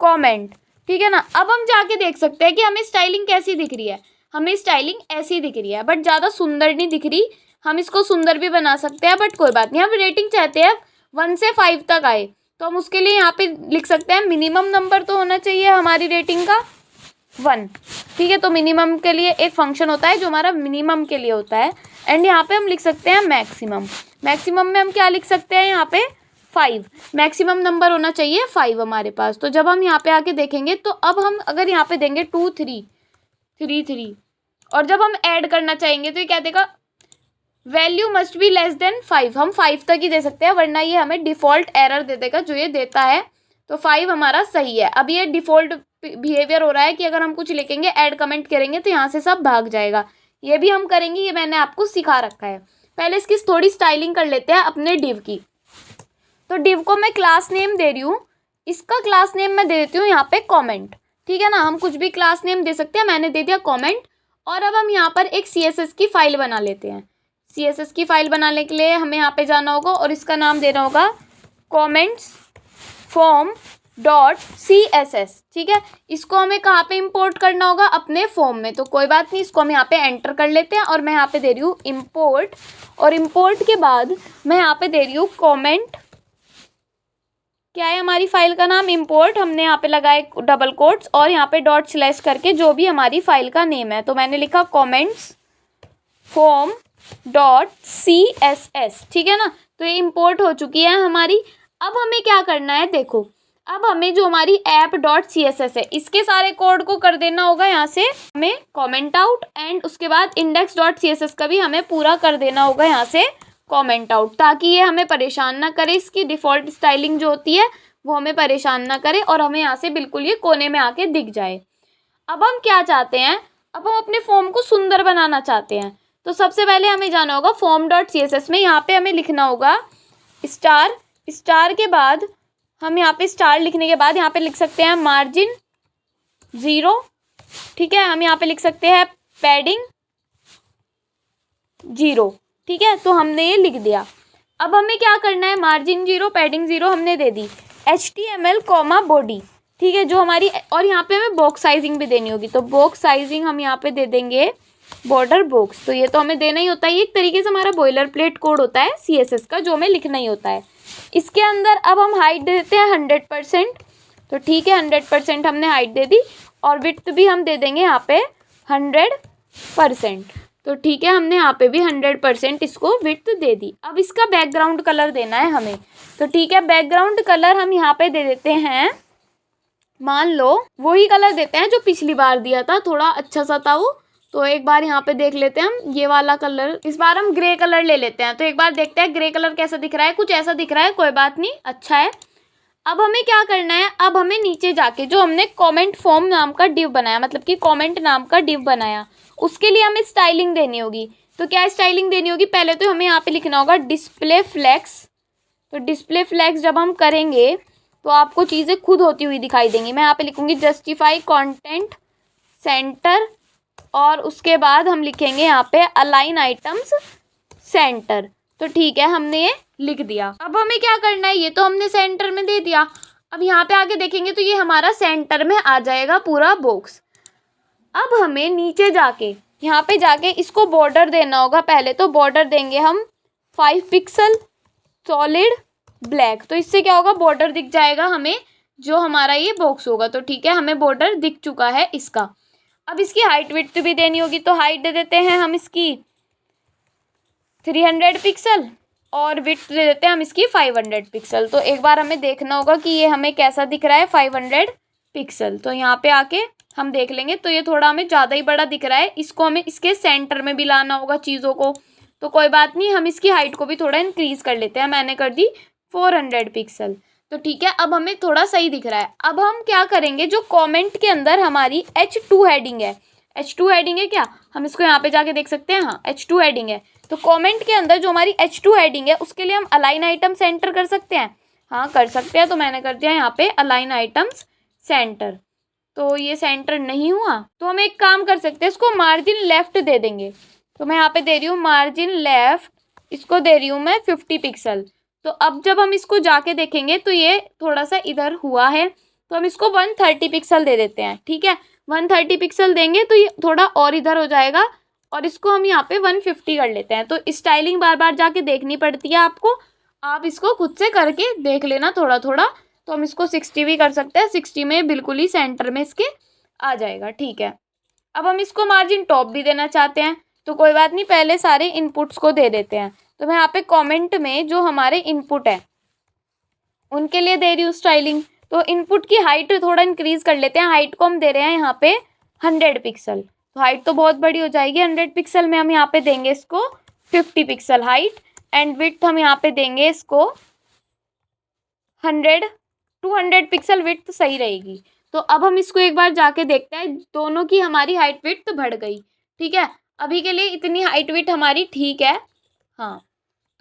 कमेंट, ठीक है ना। अब हम जाके देख सकते हैं कि हमें स्टाइलिंग कैसी दिख रही है। हमें स्टाइलिंग ऐसी दिख रही है बट ज़्यादा सुंदर नहीं दिख रही। हम इसको सुंदर भी बना सकते हैं बट कोई बात नहीं। हम रेटिंग चाहते हैं 1 से 5 तक आए, तो हम उसके लिए यहाँ पे लिख सकते हैं मिनिमम नंबर तो होना चाहिए हमारी रेटिंग का 1, ठीक है। तो मिनिमम के लिए एक फंक्शन होता है जो हमारा मिनिमम के लिए होता है। एंड यहाँ पे हम लिख सकते हैं मैक्सिमम। मैक्सिमम में हम क्या लिख सकते हैं यहाँ पे 5, मैक्सिमम नंबर होना चाहिए 5 हमारे पास। तो जब हम यहाँ पे आके देखेंगे तो अब हम अगर यहाँ पे देंगे 2 3 3 3 और जब हम ऐड करना चाहेंगे तो ये क्या देगा, value must be less than 5। हम 5 तक ही दे सकते हैं वरना ये हमें डिफ़ॉल्ट एरर दे देगा जो ये देता है। तो 5 हमारा सही है। अब ये डिफ़ॉल्ट बिहेवियर हो रहा है कि अगर हम कुछ लिखेंगे ऐड कमेंट करेंगे तो यहाँ से सब भाग जाएगा। ये भी हम करेंगे, ये मैंने आपको सिखा रखा है। पहले इसकी थोड़ी स्टाइलिंग कर लेते हैं अपने डिव की। तो डिव को मैं क्लास नेम दे रही हूँ, इसका क्लास नेम मैं दे देती हूँ यहाँ पे कमेंट, ठीक है ना। हम कुछ भी क्लास नेम दे सकते हैं, मैंने दे दिया कमेंट। और अब हम यहाँ पर एक CSS की फ़ाइल बना लेते हैं। CSS की फ़ाइल बनाने के लिए हमें यहाँ पे जाना होगा और इसका नाम देना होगा comments form.css, ठीक है। इसको हमें कहाँ पे इंपोर्ट करना होगा, अपने फॉर्म में। तो कोई बात नहीं, इसको हम यहाँ पे एंटर कर लेते हैं और मैं यहाँ पे दे रही हूँ इंपोर्ट। और इंपोर्ट के बाद मैं यहाँ पे दे रही हूँ कमेंट, क्या है हमारी फाइल का नाम, इंपोर्ट। हमने यहाँ पे लगाए डबल कोट्स और यहाँ पे डॉट स्लैश करके जो भी हमारी फाइल का नेम है। तो मैंने लिखा comments form.css, ठीक है ना। तो ये इंपोर्ट हो चुकी है हमारी। अब हमें क्या करना है, देखो अब हमें जो हमारी app.css है इसके सारे कोड को कर देना होगा यहाँ से हमें कमेंट आउट। एंड उसके बाद index.css का भी हमें पूरा कर देना होगा यहाँ से कमेंट आउट, ताकि ये हमें परेशान ना करे। इसकी डिफ़ॉल्ट स्टाइलिंग जो होती है वो हमें परेशान ना करे और हमें यहाँ से बिल्कुल ये कोने में आके दिख जाए। अब हम क्या चाहते हैं, अब हम अपने फॉर्म को सुंदर बनाना चाहते हैं। तो सबसे पहले हमें जाना होगा form.css में, यहाँ पे हमें लिखना होगा स्टार। स्टार के बाद हम यहाँ पे स्टार लिखने के बाद यहाँ पे लिख सकते हैं मार्जिन 0, ठीक है। हम यहाँ पे लिख सकते हैं पैडिंग 0, ठीक है। तो हमने ये लिख दिया। अब हमें क्या करना है, मार्जिन 0 पैडिंग 0 हमने दे दी, HTML बॉडी, ठीक है, जो हमारी। और यहाँ पे हमें बॉक्स साइजिंग भी देनी होगी। तो बॉक्स साइजिंग हम यहाँ पे दे देंगे बॉर्डर बॉक्स। तो ये तो हमें देना ही होता है, ये एक तरीके से हमारा बॉयलर प्लेट कोड होता है CSS का जो हमें लिखना ही होता है। इसके अंदर अब हम हाइट दे देते हैं 100%। तो ठीक है, 100% हमने हाइट दे दी और विड्थ भी हम दे देंगे यहाँ पे 100%। तो ठीक है, हमने यहाँ पे भी 100% इसको विड्थ दे दी। अब इसका बैकग्राउंड कलर देना है हमें। तो ठीक है, बैकग्राउंड कलर हम यहाँ पे दे देते हैं, मान लो वही कलर देते हैं जो पिछली बार दिया था, थोड़ा अच्छा सा था वो। तो एक बार यहाँ पे देख लेते हैं हम, ये वाला कलर, इस बार हम ग्रे कलर ले लेते हैं। तो एक बार देखते हैं ग्रे कलर कैसा दिख रहा है, कुछ ऐसा दिख रहा है, कोई बात नहीं, अच्छा है। अब हमें क्या करना है, अब हमें नीचे जाके जो हमने कमेंट फॉर्म नाम का डिव बनाया, मतलब कि कमेंट नाम का डिव बनाया, उसके लिए हमें स्टाइलिंग देनी होगी। तो क्या स्टाइलिंग देनी होगी, पहले तो हमें यहाँ पे लिखना होगा डिस्प्ले फ्लेक्स। तो डिस्प्ले फ्लेक्स जब हम करेंगे तो आपको चीज़ें खुद होती हुई दिखाई देंगी। मैं यहाँ पे लिखूँगी जस्टिफाई कंटेंट सेंटर और उसके बाद हम लिखेंगे यहाँ पे अलाइन आइटम्स सेंटर। तो ठीक है, हमने ये लिख दिया। अब हमें क्या करना है, ये तो हमने सेंटर में दे दिया। अब यहाँ पे आगे देखेंगे तो ये हमारा सेंटर में आ जाएगा पूरा बॉक्स। अब हमें नीचे जाके यहाँ पे जाके इसको बॉर्डर देना होगा। पहले तो बॉर्डर देंगे हम 5 पिक्सल सॉलिड ब्लैक। तो इससे क्या होगा, बॉर्डर दिख जाएगा हमें जो हमारा ये बॉक्स होगा। तो ठीक है, हमें बॉर्डर दिख चुका है इसका। अब इसकी हाइट विड्थ भी देनी होगी, तो हाइट दे देते हैं हम इसकी 300 पिक्सल और विड्थ दे देते हैं हम इसकी 500 पिक्सल। तो एक बार हमें देखना होगा कि ये हमें कैसा दिख रहा है 500 पिक्सल। तो यहाँ पे आके हम देख लेंगे, तो ये थोड़ा हमें ज़्यादा ही बड़ा दिख रहा है। इसको हमें इसके सेंटर में भी लाना होगा चीज़ों को। तो कोई बात नहीं, हम इसकी हाइट को भी थोड़ा इंक्रीज़ कर लेते हैं। मैंने कर दी 400 पिक्सल। तो ठीक है, अब हमें थोड़ा सही दिख रहा है। अब हम क्या करेंगे, जो कमेंट के अंदर हमारी H2 हेडिंग है, H2 हेडिंग है क्या, हम इसको यहाँ पे जाके देख सकते हैं। हाँ, H2 हेडिंग है। तो कमेंट के अंदर जो हमारी H2 हेडिंग है उसके लिए हम अलाइन आइटम सेंटर कर सकते हैं। हाँ, कर सकते हैं। तो मैंने कर दिया यहाँ पे अलाइन आइटम्स सेंटर। तो ये सेंटर नहीं हुआ, तो हम एक काम कर सकते हैं, इसको मार्जिन लेफ्ट दे देंगे। तो मैं यहाँ पे दे रही हूँ मार्जिन लेफ्ट, इसको दे रही हूँ मैं 50 पिक्सल। तो अब जब हम इसको जाके देखेंगे तो ये थोड़ा सा इधर हुआ है, तो हम इसको 130 पिक्सल दे देते हैं। ठीक है, 130 पिक्सल देंगे तो ये थोड़ा और इधर हो जाएगा, और इसको हम यहाँ पे 150 कर लेते हैं। तो स्टाइलिंग बार बार जाके देखनी पड़ती है आपको, आप इसको खुद से करके देख लेना थोड़ा थोड़ा। तो हम इसको 60 भी कर सकते हैं, 60 में बिल्कुल ही सेंटर में इसके आ जाएगा। ठीक है, अब हम इसको मार्जिन टॉप भी देना चाहते हैं, तो कोई बात नहीं, पहले सारे इनपुट्स को दे देते हैं। तो मैं यहाँ पे कमेंट में जो हमारे इनपुट है उनके लिए दे रही हूँ स्टाइलिंग। तो इनपुट की हाइट थोड़ा इंक्रीज कर लेते हैं। हाइट को हम दे रहे हैं यहाँ पे 100 पिक्सल। तो हाइट तो बहुत बड़ी हो जाएगी 100 पिक्सल में। हम यहाँ पे देंगे इसको 50 पिक्सल हाइट, एंड विड्थ हम यहाँ पे देंगे इसको 200 पिक्सल विड्थ सही रहेगी। तो अब हम इसको एक बार जाके देखते हैं, दोनों की हमारी हाइट विड्थ बढ़ गई। ठीक है, अभी के लिए इतनी हाइट विड्थ हमारी ठीक है। हाँ,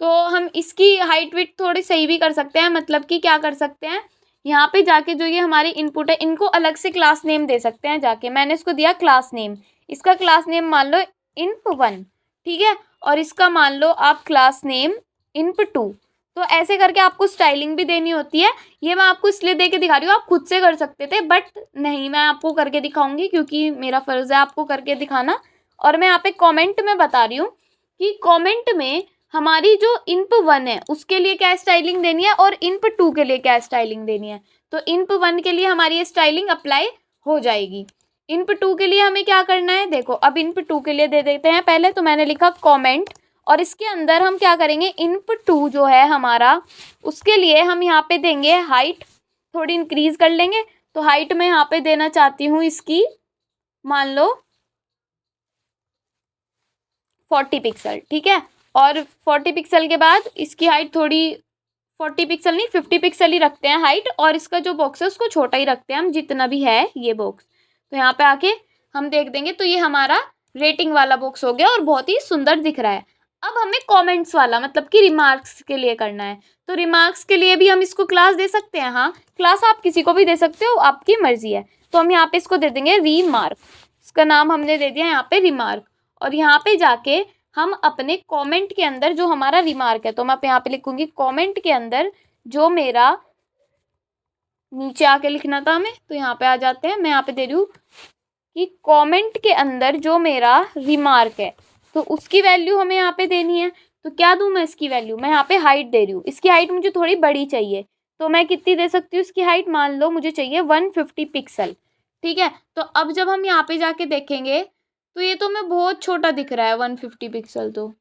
तो हम इसकी हाइट विड्थ थोड़ी सही भी कर सकते हैं। मतलब कि क्या कर सकते हैं, यहाँ पे जाके जो ये हमारी इनपुट है इनको अलग से क्लास नेम दे सकते हैं जाके। मैंने इसको दिया क्लास नेम, इसका क्लास नेम मान लो inp1। ठीक है, और इसका मान लो आप क्लास नेम inp2। तो ऐसे करके आपको स्टाइलिंग भी देनी होती है। ये मैं आपको इसलिए दे के दिखा रही हूँ, आप खुद से कर सकते थे, बट नहीं, मैं आपको करके दिखाऊंगी क्योंकि मेरा फ़र्ज़ है आपको करके दिखाना। और मैं यहाँ पे कमेंट में बता रही हूँ कि कमेंट में हमारी जो inp1 है उसके लिए क्या स्टाइलिंग देनी है और inp2 के लिए क्या स्टाइलिंग देनी है। तो inp1 के लिए हमारी ये स्टाइलिंग अप्लाई हो जाएगी। inp2 के लिए हमें क्या करना है, देखो अब inp2 के लिए दे देते हैं पहले। तो मैंने लिखा कमेंट, और इसके अंदर हम क्या करेंगे, inp2 जो है हमारा उसके लिए हम यहाँ पे देंगे हाइट थोड़ी इंक्रीज कर लेंगे। तो हाइट मैं यहाँ पे देना चाहती हूँ इसकी मान लो 40 पिक्सल। ठीक है, और 40 पिक्सल के बाद इसकी हाइट थोड़ी 40 पिक्सल नहीं 50 पिक्सल ही रखते हैं हाइट, और इसका जो बॉक्स है उसको छोटा ही रखते हैं हम, जितना भी है ये बॉक्स। तो यहाँ पे आके हम देख देंगे तो ये हमारा रेटिंग वाला बॉक्स हो गया और बहुत ही सुंदर दिख रहा है। अब हमें कमेंट्स वाला मतलब कि रिमार्क्स के लिए करना है। तो रिमार्क्स के लिए भी हम इसको क्लास दे सकते हैं। हाँ, क्लास आप किसी को भी दे सकते हो, आपकी मर्जी है। तो हम यहाँ पे इसको दे देंगे रिमार्क, इसका नाम हमने दे दिया यहाँ पे रिमार्क। और यहाँ पे जाके हम अपने कमेंट के अंदर जो हमारा रिमार्क है, तो मैं यहाँ पे लिखूंगी कमेंट के अंदर जो मेरा, नीचे आके लिखना था हमें, तो यहाँ पे आ जाते हैं। मैं यहाँ पे दे रही हूँ कि कमेंट के अंदर जो मेरा रिमार्क है तो उसकी वैल्यू हमें यहाँ पे देनी है। तो क्या दूँ मैं इसकी वैल्यू, मैं यहाँ पे हाइट दे रही हूँ। इसकी हाइट मुझे थोड़ी बड़ी चाहिए, तो मैं कितनी दे सकती हूँ इसकी हाइट, मान लो मुझे चाहिए 150 पिक्सल। ठीक है, तो अब जब हम यहाँ पे जाके देखेंगे तो ये तो मैं बहुत छोटा दिख रहा है 150 पिक्सल। तो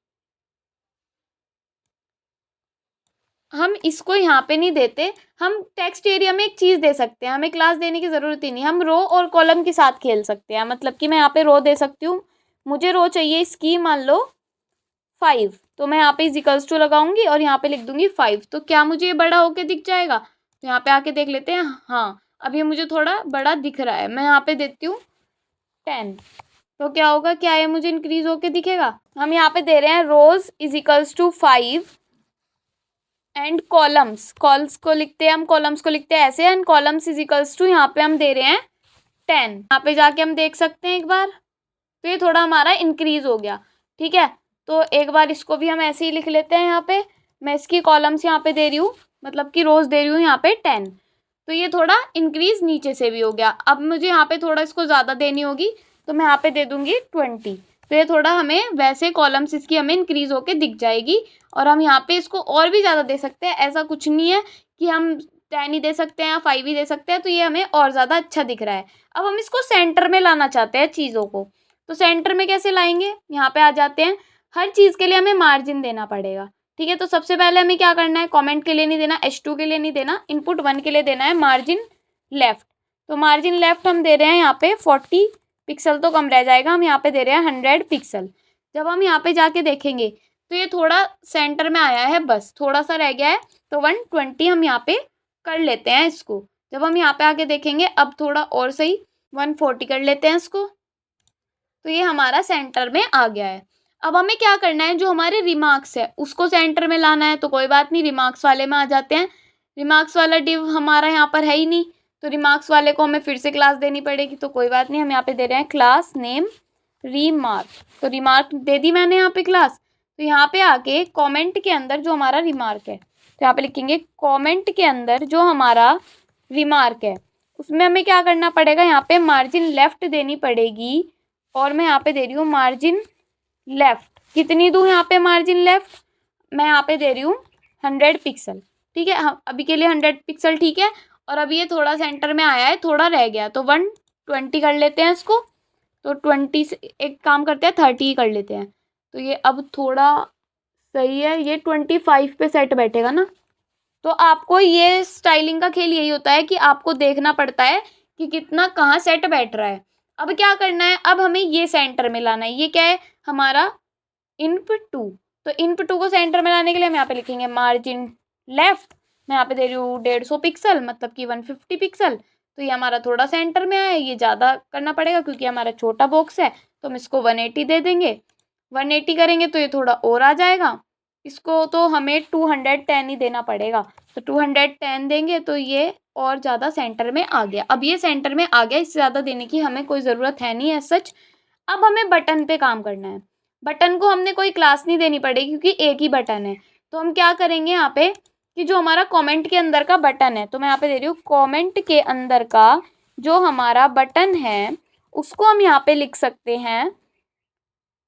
हम इसको यहाँ पे नहीं देते, हम टेक्स्ट एरिया में एक चीज़ दे सकते हैं, हमें क्लास देने की ज़रूरत ही नहीं। हम रो और कॉलम के साथ खेल सकते हैं। मतलब कि मैं यहाँ पे रो दे सकती हूँ, मुझे रो चाहिए इसकी मान लो 5, तो मैं यहाँ पे इक्वल्स टू लगाऊंगी और यहाँ पे लिख दूंगी 5। तो क्या मुझे ये बड़ा होके दिख जाएगा, तो यहाँ पे आके देख लेते हैं। हाँ, अब ये मुझे थोड़ा बड़ा दिख रहा है। मैं यहाँ पे देती हूँ 10, तो क्या होगा, क्या ये मुझे इंक्रीज होके दिखेगा। हम यहाँ पे दे रहे हैं rows equals to 5 and columns, cols को लिखते हैं हम, कॉलम्स को लिखते हैं ऐसे, एंड कॉलम्स इक्वल्स टू यहाँ पे हम दे रहे हैं 10। यहाँ पे जाके हम देख सकते हैं एक बार, तो ये थोड़ा हमारा इंक्रीज हो गया। ठीक है, तो एक बार इसको भी हम ऐसे ही लिख लेते हैं। यहाँ पे मैं इसकी कॉलम्स यहाँ पे दे रही हूँ, मतलब कि रोज दे रही हूँ यहाँ पे 10। तो ये थोड़ा इंक्रीज नीचे से भी हो गया। अब मुझे यहाँ पे थोड़ा इसको ज़्यादा देनी होगी, तो मैं यहाँ पे दे दूँगी 20। तो ये थोड़ा हमें वैसे कॉलम्स इसकी हमें इंक्रीज होके दिख जाएगी। और हम यहाँ पे इसको और भी ज़्यादा दे सकते हैं, ऐसा कुछ नहीं है कि हम 10 ही दे सकते हैं या 5 ही दे सकते हैं। तो ये हमें और ज़्यादा अच्छा दिख रहा है। अब हम इसको सेंटर में लाना चाहते हैं चीज़ों को, तो सेंटर में कैसे लाएंगे, यहाँ पे आ जाते हैं। हर चीज़ के लिए हमें मार्जिन देना पड़ेगा। ठीक है, तो सबसे पहले हमें क्या करना है, कमेंट के लिए नहीं देना, H2 के लिए नहीं देना, इनपुट 1 के लिए देना है मार्जिन लेफ्ट। तो मार्जिन लेफ्ट हम दे रहे हैं यहाँ पे 40 पिक्सल, तो कम रह जाएगा, हम यहाँ पे दे रहे हैं 100 पिक्सल। जब हम यहाँ पे जाके देखेंगे तो ये थोड़ा सेंटर में आया है, बस थोड़ा सा रह गया है, तो 120 हम यहाँ पे कर लेते हैं इसको। जब हम यहाँ पे आके देखेंगे अब थोड़ा और सही 140 कर लेते हैं इसको। तो ये हमारा सेंटर में आ गया है। अब हमें क्या करना है, जो हमारे रिमार्क्स है उसको सेंटर में लाना है। तो कोई बात नहीं, रिमार्क्स वाले में आ जाते हैं। रिमार्क्स वाला डिव हमारा यहाँ पर है ही नहीं, तो रिमार्क्स वाले को हमें फिर से क्लास देनी पड़ेगी। तो कोई बात नहीं, हम यहाँ पे दे रहे हैं क्लास नेम रिमार्क। तो रिमार्क दे दी मैंने यहाँ पे क्लास। तो यहाँ पे आके कॉमेंट के अंदर जो हमारा रिमार्क है, तो यहाँ पे लिखेंगे कॉमेंट के अंदर जो हमारा रिमार्क है उसमें हमें क्या करना पड़ेगा, यहाँ पे मार्जिन लेफ्ट देनी पड़ेगी। और मैं यहाँ पे दे रही हूँ मार्जिन लेफ्ट, कितनी दूँ यहाँ पे मार्जिन लेफ्ट, मैं यहाँ पे दे रही हूँ 100 पिक्सल। ठीक है, हम अभी के लिए 100 पिक्सल ठीक है। और अभी ये थोड़ा सेंटर में आया है, थोड़ा रह गया, तो 120 कर लेते हैं इसको। तो 20 से एक काम करते हैं 30 ही कर लेते हैं। तो ये अब थोड़ा सही है, ये 25 पे सेट बैठेगा ना। तो आपको ये स्टाइलिंग का खेल यही होता है कि आपको देखना पड़ता है कि कितना कहाँ सेट बैठ रहा है। अब क्या करना है, अब हमें ये सेंटर में लाना है। ये क्या है हमारा इनपुट 2। तो इनपुट 2 को सेंटर में लाने के लिए हम यहाँ पे लिखेंगे मार्जिन लेफ्ट। मैं यहाँ पे दे रही हूँ 150 पिक्सल, मतलब कि 150 पिक्सल। तो ये हमारा थोड़ा सेंटर में आया है, ये ज़्यादा करना पड़ेगा क्योंकि हमारा छोटा बॉक्स है। तो हम इसको 180 दे देंगे। 180 करेंगे तो ये थोड़ा और आ जाएगा। इसको तो हमें 210 ही देना पड़ेगा। तो 210 देंगे तो ये और ज़्यादा सेंटर में आ गया। अब ये सेंटर में आ गया, इससे ज़्यादा देने की हमें कोई ज़रूरत है नहीं है सच। अब हमें बटन पे काम करना है। बटन को हमने कोई क्लास नहीं देनी पड़ेगी क्योंकि एक ही बटन है। तो हम क्या करेंगे यहाँ पे कि जो हमारा कमेंट के अंदर का बटन है, तो मैं यहाँ पे दे रही हूँ कमेंट के अंदर का जो हमारा बटन है उसको हम यहाँ पे लिख सकते हैं।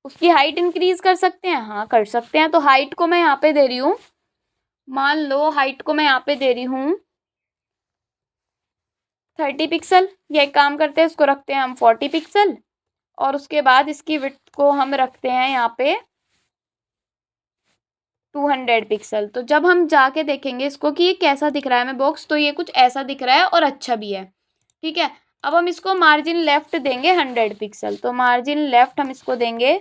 उसकी हाइट इंक्रीज कर सकते हैं, हाँ कर सकते हैं। तो हाइट को मैं यहाँ पे दे रही हूँ, मान लो हाइट को मैं यहाँ पे दे रही हूँ 30 पिक्सल। ये एक काम करते हैं, इसको रखते हैं हम 40 पिक्सल। और उसके बाद इसकी विड्थ को हम रखते हैं यहाँ पे 200 पिक्सल। तो जब हम जाके देखेंगे इसको कि ये कैसा दिख रहा है हमें बॉक्स, तो ये कुछ ऐसा दिख रहा है और अच्छा भी है। ठीक है, अब हम इसको मार्जिन लेफ्ट देंगे 100 पिक्सल। तो मार्जिन लेफ्ट हम इसको देंगे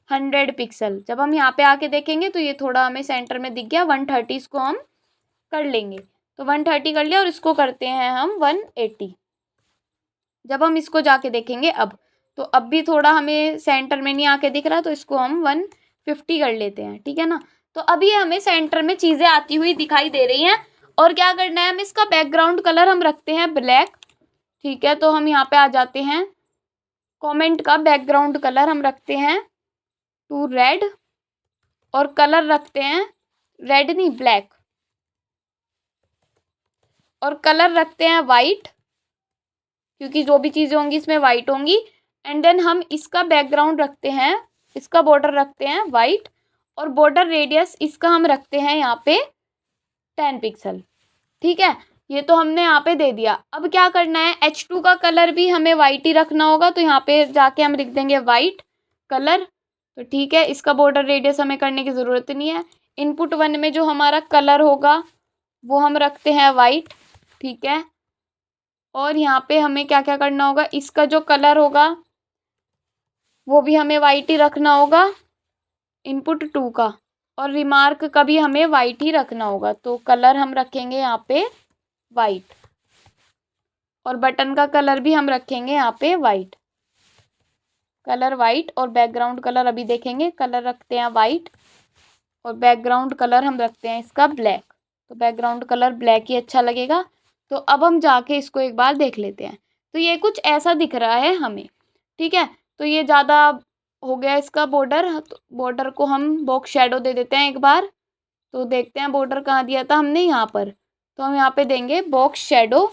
100 पिक्सल। जब हम यहाँ पे आके देखेंगे तो ये थोड़ा हमें सेंटर में दिख गया। 130 इसको हम कर लेंगे। तो 130 कर लिया और इसको करते हैं हम 180। जब हम इसको जाके देखेंगे अब, तो अब भी थोड़ा हमें सेंटर में नहीं आके दिख रहा, तो इसको हम 150 कर लेते हैं। ठीक है ना, तो अभी हमें सेंटर में चीज़ें आती हुई दिखाई दे रही हैं। और क्या करना है, हम इसका बैकग्राउंड कलर हम रखते हैं ब्लैक। ठीक है, तो हम यहाँ पे आ जाते हैं, कमेंट का बैकग्राउंड कलर हम रखते हैं टू रेड। और कलर रखते हैं रेड नहीं ब्लैक। और कलर रखते हैं वाइट, क्योंकि जो भी चीज़ें होंगी इसमें वाइट होंगी। एंड देन हम इसका बैकग्राउंड रखते हैं, इसका बॉर्डर रखते हैं वाइट। और बॉर्डर रेडियस इसका हम रखते हैं यहाँ पे 10 पिक्सल। ठीक है, ये तो हमने यहाँ पे दे दिया। अब क्या करना है, H2 का कलर भी हमें वाइट ही रखना होगा। तो यहाँ पे जाके हम लिख देंगे वाइट कलर। तो ठीक है, इसका बॉर्डर रेडियस हमें करने की ज़रूरत नहीं है। इनपुट 1 में जो हमारा कलर होगा वो हम रखते हैं वाइट। ठीक है, और यहाँ पे हमें क्या क्या करना होगा, इसका जो कलर होगा वो भी हमें वाइट ही रखना होगा इनपुट 2 का। और रिमार्क का भी हमें वाइट ही रखना होगा। तो कलर हम रखेंगे यहाँ पे वाइट। और बटन का कलर भी हम रखेंगे यहाँ पे वाइट, कलर वाइट। और बैकग्राउंड कलर अभी देखेंगे, कलर रखते हैं वाइट और बैकग्राउंड कलर हम रखते हैं इसका ब्लैक। तो बैकग्राउंड कलर ब्लैक ही अच्छा लगेगा। तो अब हम जाके इसको एक बार देख लेते हैं। तो ये कुछ ऐसा दिख रहा है हमें। ठीक है, तो ये ज़्यादा हो गया इसका बॉर्डर। तो बॉर्डर को हम बॉक्स शेडो दे देते हैं एक बार। तो देखते हैं बॉर्डर कहाँ दिया था हमने, यहाँ पर। तो हम यहाँ पे देंगे बॉक्स शेडो।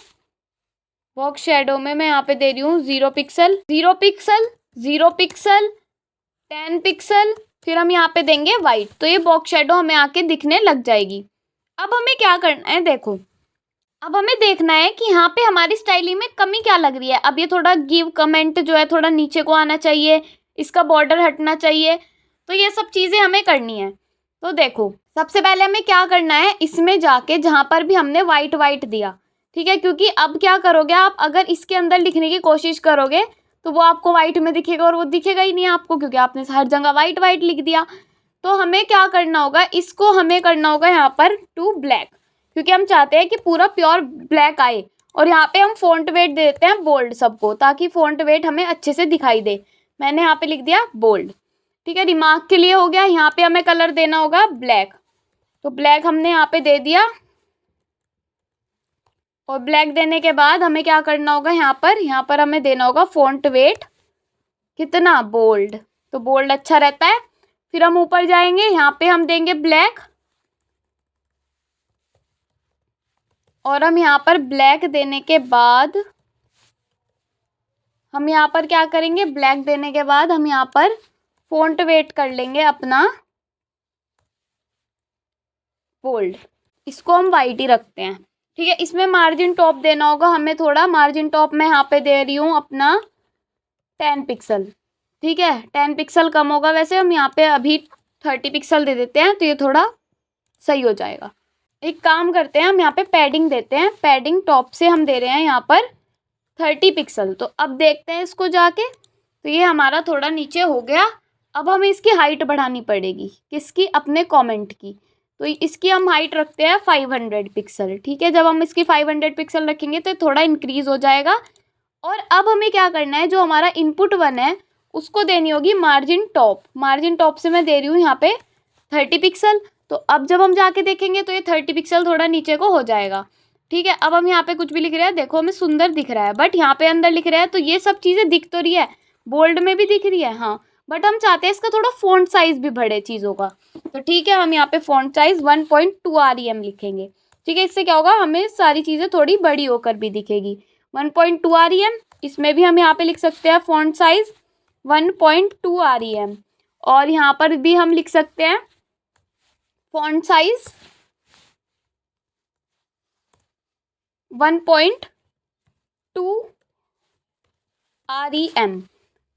बॉक्स शेडो में मैं यहाँ पे दे रही हूँ 0 पिक्सल, 0 पिक्सल, 0 पिक्सल, 10 पिक्सल, फिर हम यहाँ पे देंगे वाइट। तो ये बॉक्स शेडो हमें आके दिखने लग जाएगी। अब हमें क्या करना है, देखो अब हमें देखना है कि यहाँ पे हमारी स्टाइलिंग में कमी क्या लग रही है। अब ये थोड़ा गिव कमेंट जो है थोड़ा नीचे को आना चाहिए, इसका बॉर्डर हटना चाहिए। तो ये सब चीज़ें हमें करनी है। तो देखो सबसे पहले हमें क्या करना है, इसमें जाके जहाँ पर भी हमने वाइट वाइट दिया, ठीक है, क्योंकि अब क्या करोगे आप, अगर इसके अंदर लिखने की कोशिश करोगे तो वो आपको वाइट में दिखेगा, और वो दिखेगा ही नहीं आपको, क्योंकि आपने हर जगह वाइट वाइट लिख दिया। तो हमें क्या करना होगा, इसको हमें करना होगा यहाँ पर टू ब्लैक, क्योंकि हम चाहते हैं कि पूरा प्योर ब्लैक आए। और यहाँ पे हम फ़ॉन्ट वेट दे देते हैं बोल्ड सबको, ताकि फ़ॉन्ट वेट हमें अच्छे से दिखाई दे। मैंने यहाँ पे लिख दिया बोल्ड, ठीक है, रिमार्क के लिए हो गया। यहाँ पे हमें कलर देना होगा ब्लैक, तो ब्लैक हमने यहाँ पे दे दिया। और ब्लैक देने के बाद हमें क्या करना होगा, यहाँ पर हमें देना होगा फ़ॉन्ट वेट कितना, बोल्ड। तो बोल्ड अच्छा रहता है। फिर हम ऊपर जाएंगे, यहाँ पे हम देंगे ब्लैक, और हम यहाँ पर ब्लैक देने के बाद हम यहाँ पर क्या करेंगे, ब्लैक देने के बाद हम यहाँ पर फ़ॉन्ट वेट कर लेंगे अपना बोल्ड। इसको हम वाइट ही रखते हैं, ठीक है। इसमें मार्जिन टॉप देना होगा हमें थोड़ा। मार्जिन टॉप मैं यहाँ पे दे रही हूँ अपना 10 पिक्सल, ठीक है। 10 पिक्सल कम होगा वैसे, हम यहाँ पे अभी 30 पिक्सल दे देते हैं, तो ये थोड़ा सही हो जाएगा। एक काम करते हैं, हम यहाँ पे पैडिंग देते हैं। पैडिंग टॉप से हम दे रहे हैं यहाँ पर 30 पिक्सल। तो अब देखते हैं इसको जाके, तो ये हमारा थोड़ा नीचे हो गया। अब हमें इसकी हाइट बढ़ानी पड़ेगी, किसकी, अपने कमेंट की। तो इसकी हम हाइट रखते हैं 500 पिक्सल, ठीक है। जब हम इसकी 500 पिक्सल रखेंगे तो थोड़ा इंक्रीज़ हो जाएगा। और अब हमें क्या करना है, जो हमारा इनपुट 1 है उसको देनी होगी मार्जिन टॉप। मार्जिन टॉप से मैं दे रही हूँ यहाँ पे 30 पिक्सल। तो अब जब हम जाके देखेंगे तो ये 30 पिक्सल थोड़ा नीचे को हो जाएगा, ठीक है। अब हम यहाँ पे कुछ भी लिख रहे हैं, देखो हमें सुंदर दिख रहा है, बट यहाँ पे अंदर लिख रहा है तो ये सब चीज़ें दिख तो रही है, बोल्ड में भी दिख रही है, हाँ, बट हम चाहते हैं इसका थोड़ा फ़ॉन्ट साइज़ भी बढ़े चीज़ों का। तो ठीक है, हम यहाँ पे फ़ॉन्ट साइज़ 1.2 REM लिखेंगे, ठीक है। इससे क्या होगा, हमें सारी चीज़ें थोड़ी बड़ी होकर भी दिखेगी। 1.2 REM, इसमें भी हम यहाँ पे लिख सकते हैं फ़ॉन्ट साइज़ 1.2 REM। और यहाँ पर भी हम लिख सकते हैं फ़ॉन्ट साइज़ 1.2 REM,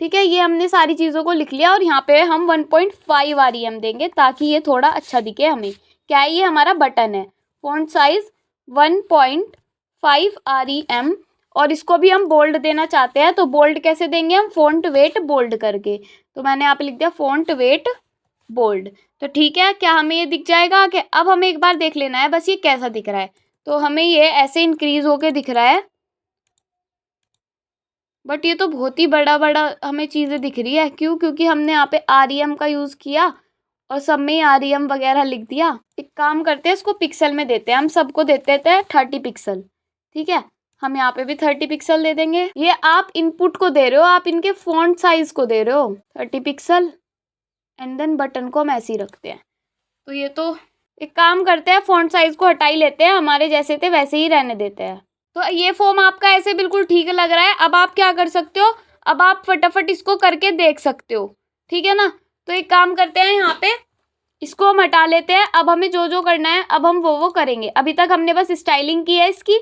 ठीक है। ये हमने सारी चीज़ों को लिख लिया। और यहाँ पे हम 1.5 REM देंगे, ताकि ये थोड़ा अच्छा दिखे हमें। क्या है, ये हमारा बटन है। Font size 1.5 REM। और इसको भी हम बोल्ड देना चाहते हैं, तो बोल्ड कैसे देंगे हम, फ़ॉन्ट वेट बोल्ड करके। तो मैंने यहाँ पे लिख दिया फ़ॉन्ट वेट बोल्ड। तो ठीक है, क्या हमें ये दिख जाएगा कि, अब हमें एक बार देख लेना है बस ये कैसा दिख रहा है। तो हमें ये ऐसे इंक्रीज़ होके दिख रहा है, बट ये तो बहुत ही बड़ा बड़ा हमें चीज़ें दिख रही है। क्यों, क्योंकि हमने यहाँ पे REM का यूज़ किया और सब में REM वगैरह लिख दिया। एक काम करते हैं, इसको पिक्सल में देते हैं, हम सबको देते थे 30 पिक्सल, ठीक है। हम यहाँ पे भी 30 पिक्सल दे देंगे। ये आप इनपुट को दे रहे हो, आप इनके फ़ॉन्ट साइज़ को दे रहे हो 30 पिक्सल। एंड देन बटन को हम ऐसे ही रखते हैं। तो ये तो एक काम करते हैं, फ़ॉन्ट साइज़ को हटा ही लेते हैं, हमारे जैसे थे वैसे ही रहने देते हैं। तो ये फॉर्म आपका ऐसे बिल्कुल ठीक लग रहा है। अब आप क्या कर सकते हो, अब आप फटाफट इसको करके देख सकते हो, ठीक है ना। तो एक काम करते हैं, यहाँ पे इसको हम हटा लेते हैं। अब हमें जो जो करना है अब हम वो करेंगे। अभी तक हमने बस स्टाइलिंग की है इसकी।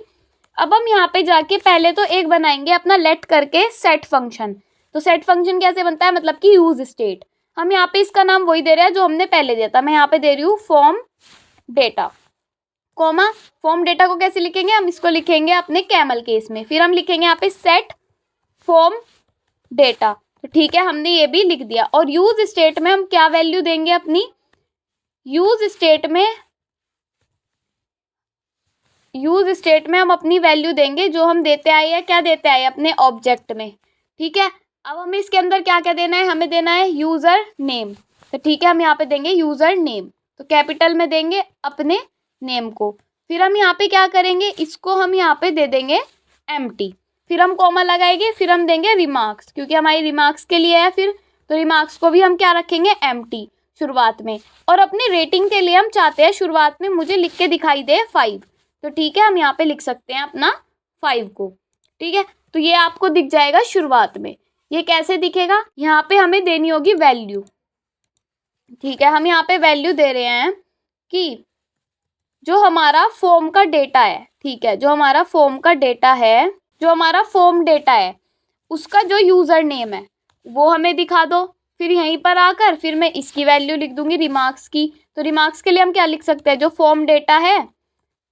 अब हम यहाँ पे जाके पहले तो एक बनाएंगे अपना लेट करके सेट फंक्शन। तो सेट फंक्शन कैसे बनता है, मतलब कि यूज स्टेट। हम यहाँ पे इसका नाम वही दे रहे हैं जो हमने पहले दिया था। मैं यहाँ पे दे रही हूँ form data, comma. Form data को कैसे लिखेंगे, हम इसको लिखेंगे अपने कैमल केस में। फिर हम लिखेंगे यहाँ पे सेट फॉर्म डेटा। तो ठीक है, हमने ये भी लिख दिया। और यूज स्टेट में हम क्या वैल्यू देंगे अपनी, यूज स्टेट में हम अपनी वैल्यू देंगे जो हम देते आए या क्या देते आए अपने ऑब्जेक्ट में, ठीक है। अब हमें इसके अंदर क्या क्या देना है, हमें देना है यूज़र नेम। तो ठीक है, हम यहाँ पे देंगे यूज़र नेम, तो कैपिटल में देंगे अपने नेम को। फिर हम यहाँ पे क्या करेंगे, इसको हम यहाँ पे दे देंगे एम्प्टी। फिर हम कॉमा लगाएंगे, फिर हम देंगे रिमार्क्स, क्योंकि हमारी रिमार्क्स के लिए है। फिर तो रिमार्क्स को भी हम क्या रखेंगे, एम्प्टी शुरुआत में। और अपनी रेटिंग के लिए हम चाहते हैं शुरुआत में मुझे लिख के दिखाई दे 5, तो ठीक है हम यहाँ पे लिख सकते हैं अपना 5 को। ठीक है, तो ये आपको दिख जाएगा शुरुआत में। ये कैसे दिखेगा, यहाँ पे हमें देनी होगी वैल्यू। ठीक है, हम यहाँ पे वैल्यू दे रहे हैं कि जो हमारा फॉर्म का डेटा है, ठीक है, जो हमारा फॉर्म का डेटा है, जो हमारा फॉर्म डेटा है उसका जो यूज़र नेम है वो हमें दिखा दो। फिर यहीं पर आकर फिर मैं इसकी वैल्यू लिख दूंगी रिमार्क्स की। तो रिमार्क्स के लिए हम क्या लिख सकते हैं, जो फॉर्म डेटा है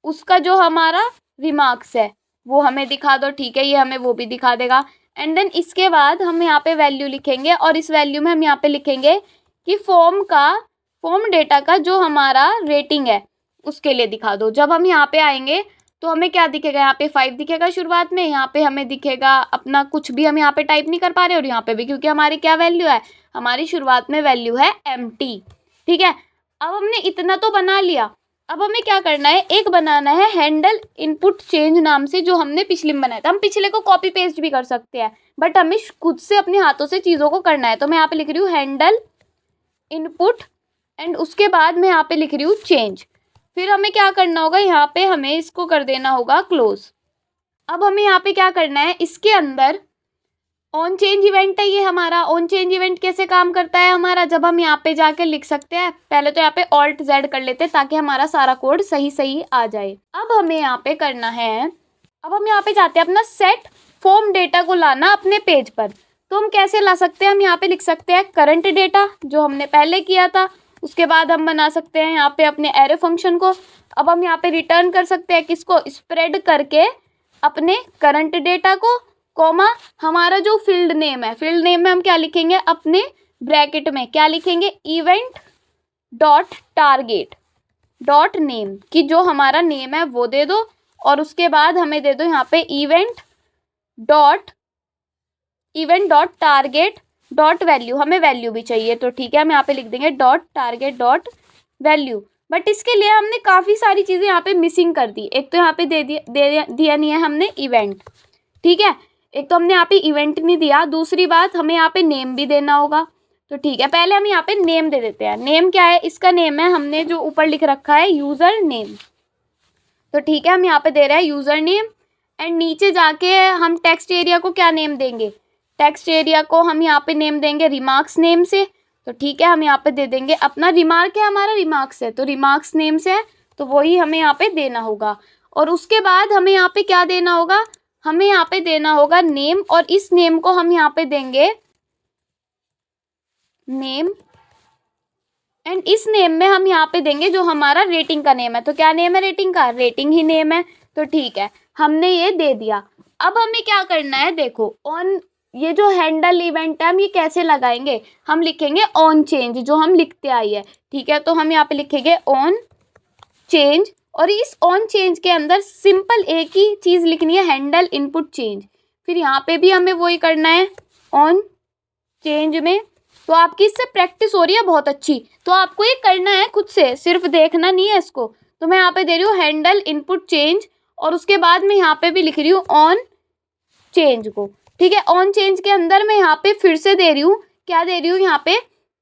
उसका जो हमारा रिमार्क्स है वो हमें दिखा दो। ठीक है, ये हमें वो भी दिखा देगा। एंड देन इसके बाद हम यहाँ पे वैल्यू लिखेंगे और इस वैल्यू में हम यहाँ पे लिखेंगे कि फॉर्म डेटा का जो हमारा रेटिंग है उसके लिए दिखा दो। जब हम यहाँ पे आएंगे तो हमें क्या दिखेगा, यहाँ पे 5 दिखेगा शुरुआत में, यहाँ पे हमें दिखेगा अपना कुछ भी हम यहाँ पे टाइप नहीं कर पा रहे और यहाँ पे भी, क्योंकि हमारी क्या वैल्यू है, हमारी शुरुआत में वैल्यू है एम्प्टी। ठीक है, अब हमने इतना तो बना लिया। अब हमें क्या करना है, एक बनाना है हैंडल इनपुट चेंज नाम से, जो हमने पिछले में बनाया था। हम पिछले को कॉपी पेस्ट भी कर सकते हैं बट हमें खुद से अपने हाथों से चीज़ों को करना है। तो मैं यहाँ पे लिख रही हूँ हैंडल इनपुट एंड उसके बाद मैं यहाँ पे लिख रही हूँ चेंज। फिर हमें क्या करना होगा, यहाँ पे हमें इसको कर देना होगा क्लोज। अब हमें यहाँ पे क्या करना है, इसके अंदर ऑन चेंज इवेंट है ये हमारा। ऑन चेंज इवेंट कैसे काम करता है हमारा, जब हम यहाँ पे जाके लिख सकते हैं, पहले तो यहाँ पे ऑल्ट जेड कर लेते हैं ताकि हमारा सारा कोड सही आ जाए। अब हमें यहाँ पे करना है, अब हम यहाँ पे चाहते हैं अपना सेट फॉर्म डेटा को लाना अपने पेज पर। तो हम कैसे ला सकते हैं, हम यहाँ पे लिख सकते हैं करंट डेटा जो हमने पहले किया था। उसके बाद हम बना सकते हैं यहाँ पे अपने एरे फंक्शन को। अब हम यहाँ पे रिटर्न कर सकते हैं किसको, स्प्रेड करके अपने करंट डेटा को, कॉमा हमारा जो फील्ड नेम है, फील्ड नेम में हम क्या लिखेंगे, अपने ब्रैकेट में क्या लिखेंगे, event dot target dot name, कि जो हमारा नेम है वो दे दो और उसके बाद हमें दे दो यहाँ पे event dot target dot value. हमें वैल्यू भी चाहिए तो ठीक है हम यहाँ पे लिख देंगे dot target dot value. But इसके लिए हमने काफ़ी सारी चीज़ें यहाँ पे मिसिंग कर दी। एक तो यहाँ पे दे दिया नहीं है हमने इवेंट, ठीक है, एक तो हमने यहाँ पे इवेंट नहीं दिया, दूसरी बात हमें यहाँ पे नेम भी देना होगा। तो ठीक है, पहले हम यहाँ पे नेम दे देते हैं। नेम क्या है, इसका नेम है, हमने जो ऊपर लिख रखा है यूज़र नेम। तो ठीक है हम यहाँ पे दे रहे हैं यूज़र नेम एंड नीचे जाके हम टेक्स्ट एरिया को क्या नेम देंगे, टेक्स्ट एरिया को हम यहाँ पे नेम देंगे रिमार्क्स नेम से। तो ठीक है हम यहाँ पे दे देंगे अपना रिमार्क है हमारा रिमार्क्स है तो रिमार्क्स नेम से है तो वही हमें यहाँ पे देना होगा। और उसके बाद हमें यहाँ पे क्या देना होगा, हमें यहाँ पे देना होगा नेम और इस नेम को हम यहाँ पे देंगे नेम एंड इस नेम में हम यहाँ पे देंगे जो हमारा रेटिंग का नेम है। तो क्या नेम है रेटिंग का, रेटिंग ही नेम है। तो ठीक है हमने ये दे दिया। अब हमें क्या करना है, देखो ऑन ये जो हैंडल इवेंट है हम ये कैसे लगाएंगे, हम लिखेंगे ऑन चेंज जो हम लिखते आई है। ठीक है, तो हम यहाँ पे लिखेंगे ऑन चेंज और इस ऑन चेंज के अंदर सिंपल एक ही चीज़ लिखनी है, हैंडल इनपुट चेंज। फिर यहाँ पे भी हमें वही करना है ऑन चेंज में। तो आपकी इससे प्रैक्टिस हो रही है बहुत अच्छी, तो आपको ये करना है खुद से, सिर्फ देखना नहीं है इसको। तो मैं यहाँ पे दे रही हूँ हैंडल इनपुट चेंज और उसके बाद मैं यहाँ पे भी लिख रही हूँ ऑन चेंज को। ठीक है, ऑन चेंज के अंदर मैं यहाँ पे फिर से दे रही हूँ, क्या दे रही हूँ यहाँ पे,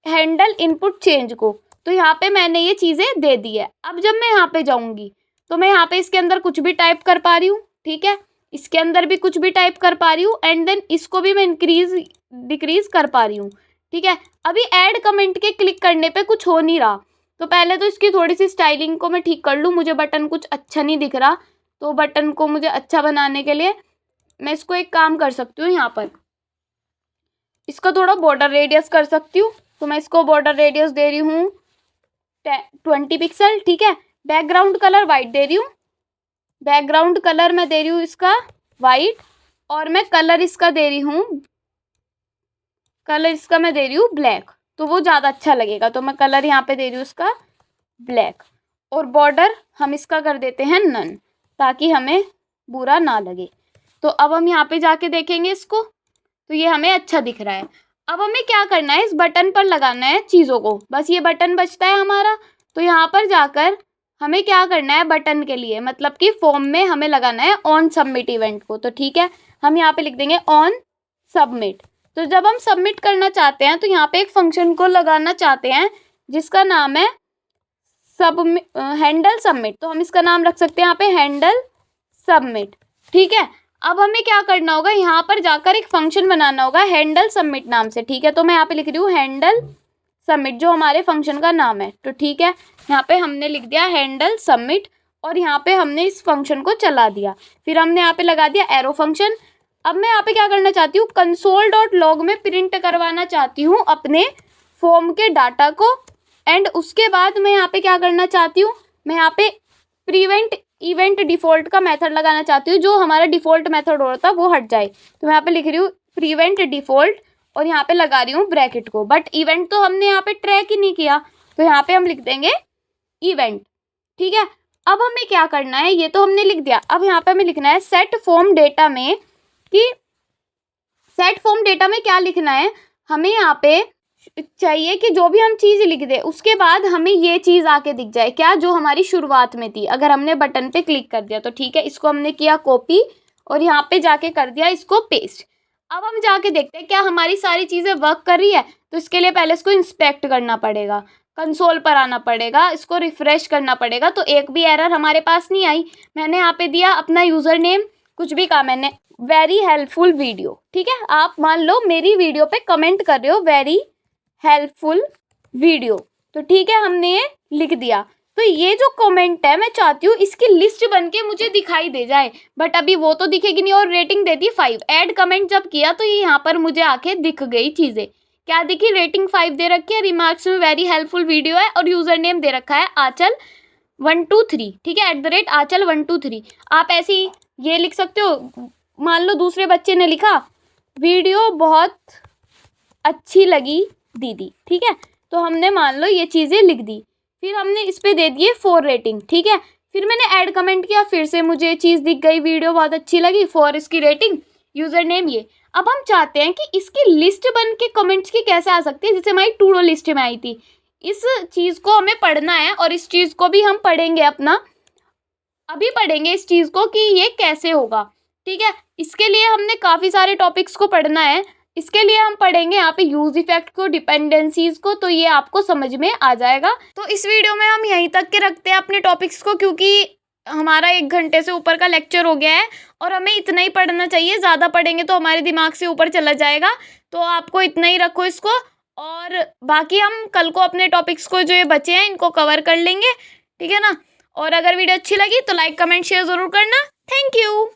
हैंडल इनपुट चेंज को। तो यहाँ पे मैंने ये चीज़ें दे दी है। अब जब मैं यहाँ पे जाऊँगी तो मैं यहाँ पे इसके अंदर कुछ भी टाइप कर पा रही हूँ, ठीक है, इसके अंदर भी कुछ भी टाइप कर पा रही हूँ एंड देन इसको भी मैं इंक्रीज डिक्रीज कर पा रही हूँ। ठीक है, अभी ऐड कमेंट के क्लिक करने पे कुछ हो नहीं रहा, तो पहले तो इसकी थोड़ी सी स्टाइलिंग को मैं ठीक कर लूँ। मुझे बटन कुछ अच्छा नहीं दिख रहा, तो बटन को मुझे अच्छा बनाने के लिए मैं इसको एक काम कर सकती हूँ, यहाँ पर इसका थोड़ा बॉर्डर रेडियस कर सकती हूँ। तो मैं इसको बॉर्डर रेडियस दे रही हूँ 20 पिक्सल। ठीक है, बैकग्राउंड कलर वाइट दे रही हूँ, बैकग्राउंड कलर मैं दे रही हूँ इसका वाइट और मैं कलर इसका दे रही हूँ, कलर इसका मैं दे रही हूँ ब्लैक, तो वो ज़्यादा अच्छा लगेगा। तो मैं कलर यहाँ पे दे रही हूँ इसका ब्लैक और बॉर्डर हम इसका कर देते हैं नन, ताकि हमें बुरा ना लगे। तो अब हम यहाँ पे जाके देखेंगे इसको, तो ये हमें अच्छा दिख रहा है। अब हमें क्या करना है, इस बटन पर लगाना है चीज़ों को, बस ये बटन बचता है हमारा। तो यहाँ पर जाकर हमें क्या करना है, बटन के लिए मतलब कि फॉर्म में हमें लगाना है ऑन सबमिट इवेंट को। तो ठीक है हम यहाँ पे लिख देंगे ऑन सबमिट। तो जब हम सबमिट करना चाहते हैं तो यहाँ पे एक फंक्शन को लगाना चाहते हैं जिसका नाम है हैंडल सबमिट। तो हम इसका नाम रख सकते हैं यहाँ पे हैंडल सबमिट। ठीक है, अब हमें क्या करना होगा, यहाँ पर जाकर एक फंक्शन बनाना होगा हैंडल सबमिट नाम से। ठीक है, तो मैं यहाँ पे लिख रही हूँ हैंडल सबमिट जो हमारे फंक्शन का नाम है। तो ठीक है, यहाँ पे हमने लिख दिया हैंडल सबमिट और यहाँ पे हमने इस फंक्शन को चला दिया। फिर हमने यहाँ पे लगा दिया एरो फंक्शन। अब मैं यहाँ पे क्या करना चाहती हूँ, console.log में प्रिंट करवाना चाहती हूँ अपने फॉर्म के डाटा को। एंड उसके बाद मैं यहाँ पे क्या करना चाहती हूँ, मैं यहाँ पे प्रिवेंट इवेंट डिफ़ॉल्ट का मेथड लगाना चाहती हूँ, जो हमारा डिफ़ॉल्ट मेथड होता है वो हट जाए। तो मैं यहाँ पे लिख रही हूँ प्रिवेंट डिफ़ॉल्ट और यहाँ पे लगा रही हूँ ब्रैकेट को। बट इवेंट तो हमने यहाँ पे ट्रैक ही नहीं किया, तो यहाँ पे हम लिख देंगे इवेंट। ठीक है, अब हमें क्या करना है, ये तो हमने लिख दिया। अब यहाँ पे हमें लिखना है सेट फॉर्म डेटा में, कि सेट फॉर्म डेटा में क्या लिखना है, हमें यहाँ पे चाहिए कि जो भी हम चीज़ लिख दे उसके बाद हमें ये चीज़ आके दिख जाए, क्या, जो हमारी शुरुआत में थी। अगर हमने बटन पे क्लिक कर दिया तो ठीक है, इसको हमने किया कॉपी और यहाँ पे जाके कर दिया इसको पेस्ट। अब हम जाके देखते हैं क्या हमारी सारी चीज़ें वर्क कर रही है। तो इसके लिए पहले इसको इंस्पेक्ट करना पड़ेगा, कंसोल पर आना पड़ेगा, इसको रिफ्रेश करना पड़ेगा। तो एक भी एरर हमारे पास नहीं आई। मैंने यहाँ पे दिया अपना यूज़र नेम, कुछ भी कहा मैंने, वेरी हेल्पफुल वीडियो। ठीक है, आप मान लो मेरी वीडियो पे कमेंट कर रहे हो वेरी हेल्पफुल वीडियो, तो ठीक है हमने ये लिख दिया। तो ये जो कमेंट है मैं चाहती हूँ इसकी लिस्ट बन के मुझे दिखाई दे जाए, बट अभी वो तो दिखेगी नहीं। और रेटिंग देती है 5। ऐड कमेंट जब किया तो ये यहाँ पर मुझे आके दिख गई चीज़ें। क्या दिखी, रेटिंग 5 दे रखी है, रिमार्क्स में वेरी हेल्पफुल वीडियो है और यूज़र नेम दे रखा है आंचल 123। ठीक है, @आंचल 123। आप ऐसे ही ये लिख सकते हो। मान लो दूसरे बच्चे ने लिखा वीडियो बहुत अच्छी लगी दीदी। ठीक है, तो हमने मान लो ये चीज़ें लिख दी, फिर हमने इस पे दे दिए 4 रेटिंग। ठीक है, फिर मैंने ऐड कमेंट किया, फिर से मुझे ये चीज़ दिख गई वीडियो बहुत अच्छी लगी, 4 इसकी रेटिंग, यूज़र नेम ये। अब हम चाहते हैं कि इसकी लिस्ट बन के कमेंट्स की कैसे आ सकती है, जैसे हमारी टू डू लिस्ट में आई थी। इस चीज़ को हमें पढ़ना है और इस चीज़ को भी हम पढ़ेंगे अपना, अभी पढ़ेंगे इस चीज़ को कि ये कैसे होगा। ठीक है, इसके लिए हमने काफ़ी सारे टॉपिक्स को पढ़ना है। इसके लिए हम पढ़ेंगे यहाँ पे यूज इफेक्ट को, डिपेंडेंसीज को, तो ये आपको समझ में आ जाएगा। तो इस वीडियो में हम यहीं तक के रखते हैं अपने टॉपिक्स को, क्योंकि हमारा 1 घंटे से ऊपर का लेक्चर हो गया है और हमें इतना ही पढ़ना चाहिए। ज़्यादा पढ़ेंगे तो हमारे दिमाग से ऊपर चला जाएगा। तो आपको इतना ही रखो इसको, और बाकी हम कल को अपने टॉपिक्स को जो ये बचे हैं इनको कवर कर लेंगे। ठीक है ना, और अगर वीडियो अच्छी लगी तो लाइक कमेंट शेयर ज़रूर करना। Thank you.